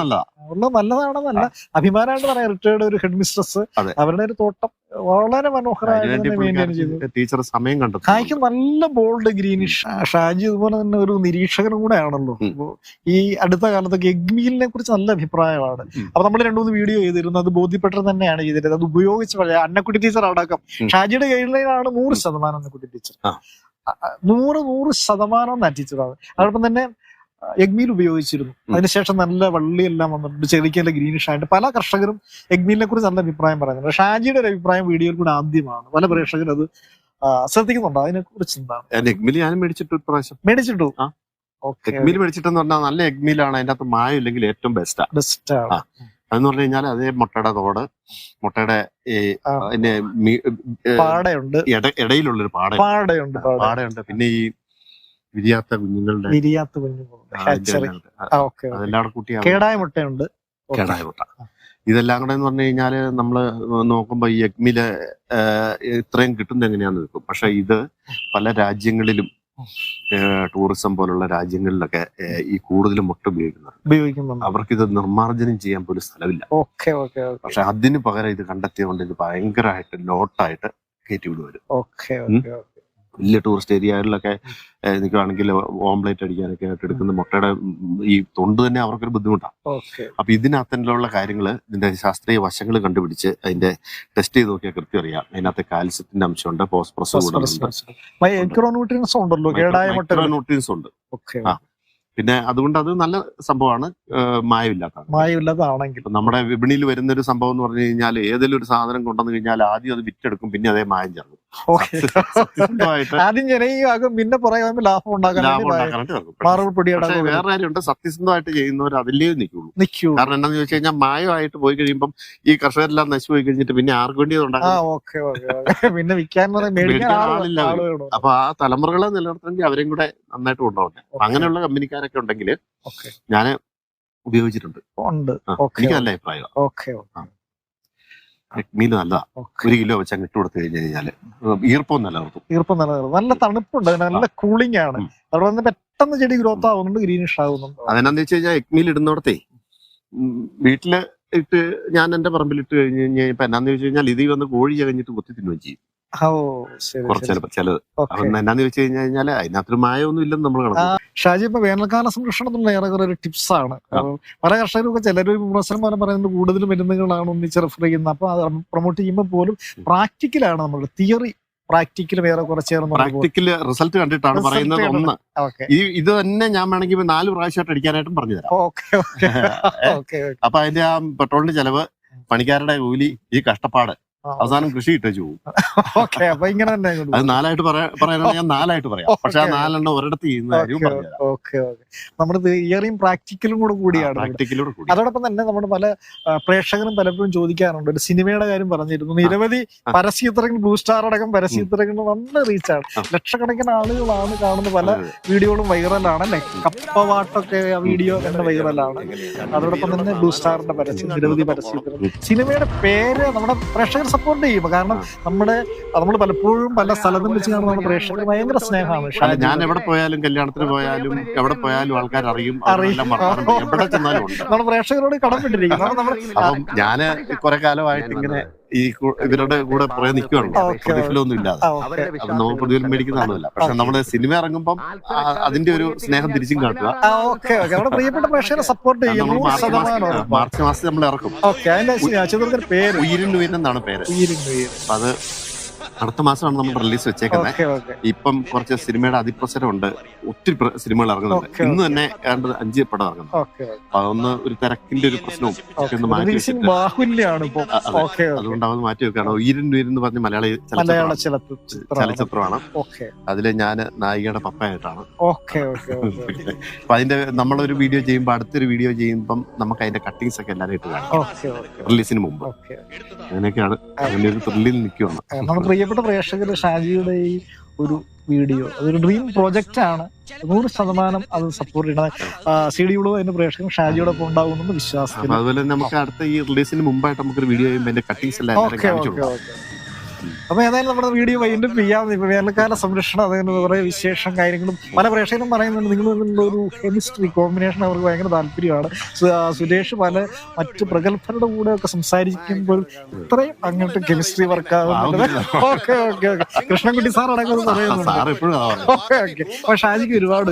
നല്ലതാണെന്നല്ല, അഭിമാനമായിട്ട് പറയാം. റിട്ടയർഡ് ഒരു ഹെഡ് മിസ്ട്രസ്, അവരുടെ ഒരു തോട്ടം വളരെ മനോഹരമായിട്ട് ടീച്ചർ സമയം കണ്ടു. കായ്ക്ക് നല്ല ബോൾഡ് ഗ്രീനിഷ്. ഷാജി ഇതുപോലെ തന്നെ ഒരു നിരീക്ഷകനും കൂടെ ആണല്ലോ. ഈ അടുത്ത കാലത്തൊക്കെ എഗ്മീലിനെ കുറിച്ച് നല്ല അഭിപ്രായമാണ്. അപ്പൊ നമ്മൾ 2-3 വീഡിയോ ചെയ്തിരുന്നു. അത് ബോധ്യപ്പെട്ടത് തന്നെയാണ് ചെയ്തിരുന്നത്. അത് ഉപയോഗിച്ച് അന്നക്കുട്ടി ടീച്ചർ അടക്കം ഷാജിയുടെ ഗൈഡ് ലൈനാണ് 100% അന്നക്കുട്ടി ടീച്ചർ. 100% ടീച്ചറാണ്. അതോടൊപ്പം തന്നെ എഗ്മീൽ ഉപയോഗിച്ചിരുന്നു. അതിനുശേഷം നല്ല വള്ളിയെല്ലാം വന്നിട്ടുണ്ട്. ചെടിക്കല്ല ഗ്രീനിഷ് ആയിട്ട് പല കർഷകരും എഗ്മീലിനെ കുറിച്ച് നല്ല അഭിപ്രായം പറയുന്നുണ്ട്. ഷാജിയുടെ ഒരു അഭിപ്രായം വീഡിയോയിൽ കൂടെ ആദ്യമാണ്. പല പ്രേക്ഷകരും അത് ശ്രദ്ധിക്കുന്നുണ്ട്. അതിനെ കുറിച്ച് എന്താണ്? എഗ്മീൽ ഞാൻ മേടിച്ചിട്ടു. മേടിച്ചിട്ടു. എഗ്മീൽ മേടിച്ചിട്ടെന്ന് പറഞ്ഞാൽ നല്ല എഗ്മീലാണ്. അതിന്റെ അകത്ത് മായം ഇല്ലെങ്കിൽ ഏറ്റവും ബെസ്റ്റ്. അതെന്ന് പറഞ്ഞു കഴിഞ്ഞാൽ അതേ മുട്ടയുടെ തോട്, മുട്ടയുടെ പാടയുണ്ട്, ഇടയിലുള്ളൊരു പാടയുണ്ട്. പിന്നെ ഈ വിരിയാത്ത കുഞ്ഞുങ്ങളുടെ അതെല്ലാം കൂട്ടി കേടായ മുട്ട. ഇതെല്ലാം കൂടെ എന്ന് പറഞ്ഞു കഴിഞ്ഞാല് നമ്മള് നോക്കുമ്പോ ഈ എഗ്മില് ഇത്രയും കിട്ടുന്നത് എങ്ങനെയാന്ന് വെക്കും. പക്ഷെ ഇത് പല രാജ്യങ്ങളിലും ടൂറിസം പോലുള്ള രാജ്യങ്ങളിലൊക്കെ ഈ കൂടുതലും മുട്ട ഉപയോഗിക്കുന്നുണ്ട്. അവർക്കിത് നിർമ്മാർജ്ജനം ചെയ്യാൻ പോലും സ്ഥലമില്ല. പക്ഷെ അതിന് പകരം ഇത് കണ്ടെത്തിയതുകൊണ്ട് ഇത് ഭയങ്കരമായിട്ട് ലോട്ടായിട്ട് കയറ്റി വിടുവരും. വലിയ ടൂറിസ്റ്റ് ഏരിയകളിലൊക്കെ നിൽക്കുകയാണെങ്കിൽ ഓംപ്ലേറ്റ് അടിക്കാനൊക്കെ ആയിട്ട് എടുക്കുന്ന മുട്ടയുടെ ഈ തൊണ്ട് തന്നെ അവർക്കൊരു ബുദ്ധിമുട്ടാണ്. അപ്പൊ ഇതിനകത്തുള്ള കാര്യങ്ങൾ, ഇതിന്റെ ശാസ്ത്രീയ വശങ്ങൾ കണ്ടുപിടിച്ച് അതിന്റെ ടെസ്റ്റ് ചെയ്ത് നോക്കിയാൽ കൃത്യം അറിയാം. അതിനകത്ത് കാൽസ്യത്തിന്റെ അംശമുണ്ട്, ഫോസ്ഫറസ് മൈക്രോന്യൂട്രിയൻസ് ഉണ്ട്. പിന്നെ അതുകൊണ്ട് അത് നല്ല സംഭവമാണ്. മായമില്ലാത്തതാണെങ്കിൽ നമ്മുടെ വിപണിയിൽ വരുന്ന ഒരു സംഭവം എന്ന് പറഞ്ഞു കഴിഞ്ഞാൽ ഏതെങ്കിലും ഒരു സാധനം കൊണ്ടുവന്നു കഴിഞ്ഞാൽ ആദ്യം അത് വിറ്റെടുക്കും, പിന്നെ അതേ മായം ചേർക്കും. ആദ്യം പിന്നെ ലാഭം ഉണ്ടാക്കാനായിട്ട് വേറെ കാര്യമുണ്ട്. സത്യസന്ധമായിട്ട് ചെയ്യുന്നവർ അതിലേ നിൽക്കുള്ളൂ. കാരണം എന്താണെന്ന് ചോദിച്ചു കഴിഞ്ഞാൽ മായമായിട്ട് പോയി കഴിയുമ്പം ഈ കർഷകരെല്ലാം നശിച്ചു പോയി കഴിഞ്ഞിട്ട് പിന്നെ ആർക്ക് വേണ്ടി പിന്നെ വിൽക്കാൻ. അപ്പൊ ആ തലമുറകളെ നിലനിർത്തണമെങ്കിൽ അവരെയും കൂടെ നന്നായിട്ട് കൊണ്ടുപോകട്ടെ. അങ്ങനെയുള്ള കമ്പനിക്കാരൊക്കെ ഉണ്ടെങ്കിൽ ഞാൻ ഉപയോഗിച്ചിട്ടുണ്ട്. എനിക്ക് നല്ല അഭിപ്രായം. എഗ്മീല് നല്ലതാ. 1 കിലോ വെച്ച് അങ്ങ് ഇട്ട് കൊടുത്തു കഴിഞ്ഞു കഴിഞ്ഞാല് ഈർപ്പം നിലനിർത്തും. നല്ല തണുപ്പുണ്ട്, നല്ല കൂളിംഗ് ആണ്. അതുകൊണ്ട് പെട്ടെന്ന് ചെടി ഗ്രോത്ത് ആവുന്നുണ്ട്, ഗ്രീനിഷ് ആവുന്നുണ്ട്. അതെന്നാന്ന് വെച്ച് കഴിഞ്ഞാൽ എഗ്മീൽ ഇടുന്നിടത്തേ വീട്ടില് ഇട്ട് ഞാൻ എന്റെ പറമ്പിൽ ഇട്ട് കഴിഞ്ഞ് കഴിഞ്ഞാൽ ഇപ്പൊ എന്നാന്ന് ചോദിച്ചു കഴിഞ്ഞാൽ ഇതിൽ വന്ന് കോഴി കഴിഞ്ഞിട്ട് കുത്തി തിന്നുകയും ചെയ്യും. ചിലത് എന്നാന്ന് വെച്ച് കഴിഞ്ഞാൽ അതിനകത്തൊരു മായമൊന്നും ഇല്ലെന്ന് നമ്മൾ കാണും. ഷാജി, ഇപ്പൊ വേനൽക്കാല സംരക്ഷണത്തിനുള്ള ഏറെക്കുറെ ഒരു ടിപ്സ് ആണ്. പല കർഷകരൊക്കെ ചിലർ വിമർശനം പറയുന്നത് കൂടുതലും മരുന്നുകളാണ് ഒന്നിച്ച് റെഫർ ചെയ്യുന്നത്. അപ്പൊ അത് പ്രൊമോട്ട് ചെയ്യുമ്പോൾ പോലും പ്രാക്ടിക്കലാണ്. നമ്മുടെ തിയറി പ്രാക്ടിക്കൽ വേറെ കുറച്ചേർന്ന് പ്രാക്ടിക്കൽ റിസൾട്ട് കണ്ടിട്ടാണ് പറയുന്നത്. ഒന്ന് ഓക്കെ ഇത് തന്നെ ഞാൻ വേണമെങ്കിൽ 4 പ്രാവശ്യമായിട്ട് അടിക്കാനായിട്ടും പറഞ്ഞു തരാം. ഓക്കെ ഓക്കെ ഓക്കെ അപ്പൊ അതിന്റെ ആ പെട്രോളിന്റെ ചെലവ്, പണിക്കാരുടെ കൂലി, ഈ കഷ്ടപ്പാട്, അവസാനം കൃഷി ഇട്ടു പോകും. ഓക്കെ അപ്പൊ ഇങ്ങനെ തന്നെ അത് 4 പറയാനാണ് ഞാൻ 4 പറയാം. പക്ഷെ ആ 4 ഒരിടത്ത് ചെയ്യുന്ന കാര്യവും പറഞ്ഞു തരാം. ഓക്കെ ഓക്കെ നമ്മുടെ തിയറിയും പ്രാക്ടിക്കലും കൂടിയാണ്. പ്രാക്ടിക്കലൂടെ കൂടി. അതോടൊപ്പം തന്നെ നമ്മുടെ പല പ്രേക്ഷകരും പലപ്പോഴും ചോദിക്കാറുണ്ട്, ഒരു സിനിമയുടെ കാര്യം പറഞ്ഞിരുന്നു. നിരവധി പരസ്യത്തിറങ്ങി ബ്ലൂ സ്റ്റാർ അടക്കം പരസ്യത്തിറങ്ങി നല്ല റീച്ചാണ്. ലക്ഷക്കണക്കിന് ആളുകളാണ് കാണുന്ന പല വീഡിയോകളും വൈറലാണ് അല്ലെ. കപ്പവാട്ടൊക്കെ ആ വീഡിയോ തന്നെ വൈറലാണ്. അതോടൊപ്പം തന്നെ ബ്ലൂ സ്റ്റാറിന്റെ പരസ്യം, നിരവധി പരസ്യത്തിറങ്ങി. സിനിമയുടെ പേര് നമ്മുടെ പ്രേക്ഷകർ സപ്പോർട്ട് ചെയ്യും. കാരണം നമ്മൾ പലപ്പോഴും പല സ്ഥലത്തും വെച്ച് കാണുന്ന നമ്മുടെ പ്രേക്ഷകർ ഭയങ്കര സ്നേഹമാണ്. ഞാൻ എവിടെ പോയാലും, കല്യാണത്തിന് പോയാലും, എവിടെ പോയാലും ആൾക്കാർ അറിയും. എവിടെ ചെന്നാലും ഉണ്ട്. നമ്മുടെ പ്രേക്ഷകരോട് കടപ്പെട്ടിരിക്കും. അപ്പം ഞാന് കുറെ കാലമായിട്ട് ഇങ്ങനെ ഈ ഇവരുടെ കൂടെ പുറകെ നിൽക്കുകയാണ്, പ്രതിഫലമൊന്നും ഇല്ലാതെ. അപ്പൊ നമ്മൾ പ്രതിഫലം മേടിക്കുന്നതാണല്ല. പക്ഷെ നമ്മുടെ സിനിമ ഇറങ്ങുമ്പോൾ അതിന്റെ ഒരു സ്നേഹം തിരിച്ചും കാട്ടുക. പ്രിയപ്പെട്ട പ്രേക്ഷകരെ സപ്പോർട്ട് ചെയ്യും. മാർച്ച് മാസത്തിൽ നമ്മൾ ഇറക്കും. പേര് ഉയിരിനുയരെന്നാണ് പേര്. അപ്പൊ അത് അടുത്ത മാസമാണ് നമ്മൾ റിലീസ് വെച്ചേക്കുന്നത്. ഇപ്പം കുറച്ച് സിനിമയുടെ അതിപ്രസരമുണ്ട്. ഒത്തിരി സിനിമകൾ ഇറങ്ങുന്നുണ്ട്. ഇന്ന് തന്നെ 5 പടം ഇറങ്ങുന്നു. അപ്പൊ അതൊന്ന് ഒരു തിരക്കിന്റെ ഒരു പ്രശ്നവും ഒക്കെ മാറ്റി വെച്ചിട്ട് അതുകൊണ്ട് അതൊന്ന് മാറ്റി വെക്കുകയാണ്. ഉയിരിനുയരെന്ന് പറഞ്ഞ മലയാള ചലച്ചിത്രമാണ്. അതില് ഞാൻ നായികയുടെ പപ്പയായിട്ടാണ്. അപ്പൊ അതിന്റെ നമ്മളൊരു വീഡിയോ ചെയ്യുമ്പോൾ, അടുത്തൊരു വീഡിയോ ചെയ്യുമ്പം നമുക്ക് അതിന്റെ കട്ടിങ്സ് ഒക്കെ എല്ലാവരും ഇട്ട് കാണാം റിലീസിന് മുമ്പ്. അങ്ങനെയൊക്കെയാണ്. അങ്ങനെ ഒരു ത്രില്ലിൽ നിൽക്കുകയാണ്. പ്രിയപ്പെട്ട പ്രേക്ഷകര് ഷാജിയുടെ ഈ ഒരു വീഡിയോ അതൊരു ഡ്രീം പ്രോജക്റ്റ് ആണ്. 100% അത് സപ്പോർട്ട് ചെയ്യണം. CD അതിന്റെ പ്രേക്ഷകർ ഷാജിയോടൊപ്പം ഉണ്ടാകുമെന്ന് വിശ്വാസം. അതുപോലെ നമുക്ക് അടുത്ത ഈ റിലീസിന് മുമ്പായിട്ട് നമുക്കൊരു വീഡിയോ ചെയ്യുമ്പോൾ അതിന്റെ കട്ടിങ്സ് എല്ലാം. അപ്പൊ ഏതായാലും നമ്മുടെ വീഡിയോ വൈൻഡപ്പ് ചെയ്യാം. ഇപ്പൊ വേനൽക്കാല സംരക്ഷണം, അതിന് കുറെ വിശേഷം കാര്യങ്ങളും പല പ്രേക്ഷകരും പറയുന്നുണ്ട്. നിങ്ങൾ ഒരു കെമിസ്ട്രി കോമ്പിനേഷൻ അവർക്ക് ഭയങ്കര താല്പര്യമാണ്. സുരേഷ് പല മറ്റ് പ്രഗത്ഭരുടെ കൂടെ ഒക്കെ സംസാരിക്കുമ്പോൾ ഇത്രയും അങ്ങോട്ട് കെമിസ്ട്രി വർക്ക് ആകുന്നുണ്ട്. Okay okay okay Krishnankutty sir അടക്കം പറയുന്നുണ്ട്. Okay okay. അപ്പൊ ഷാജിക്ക് ഒരുപാട്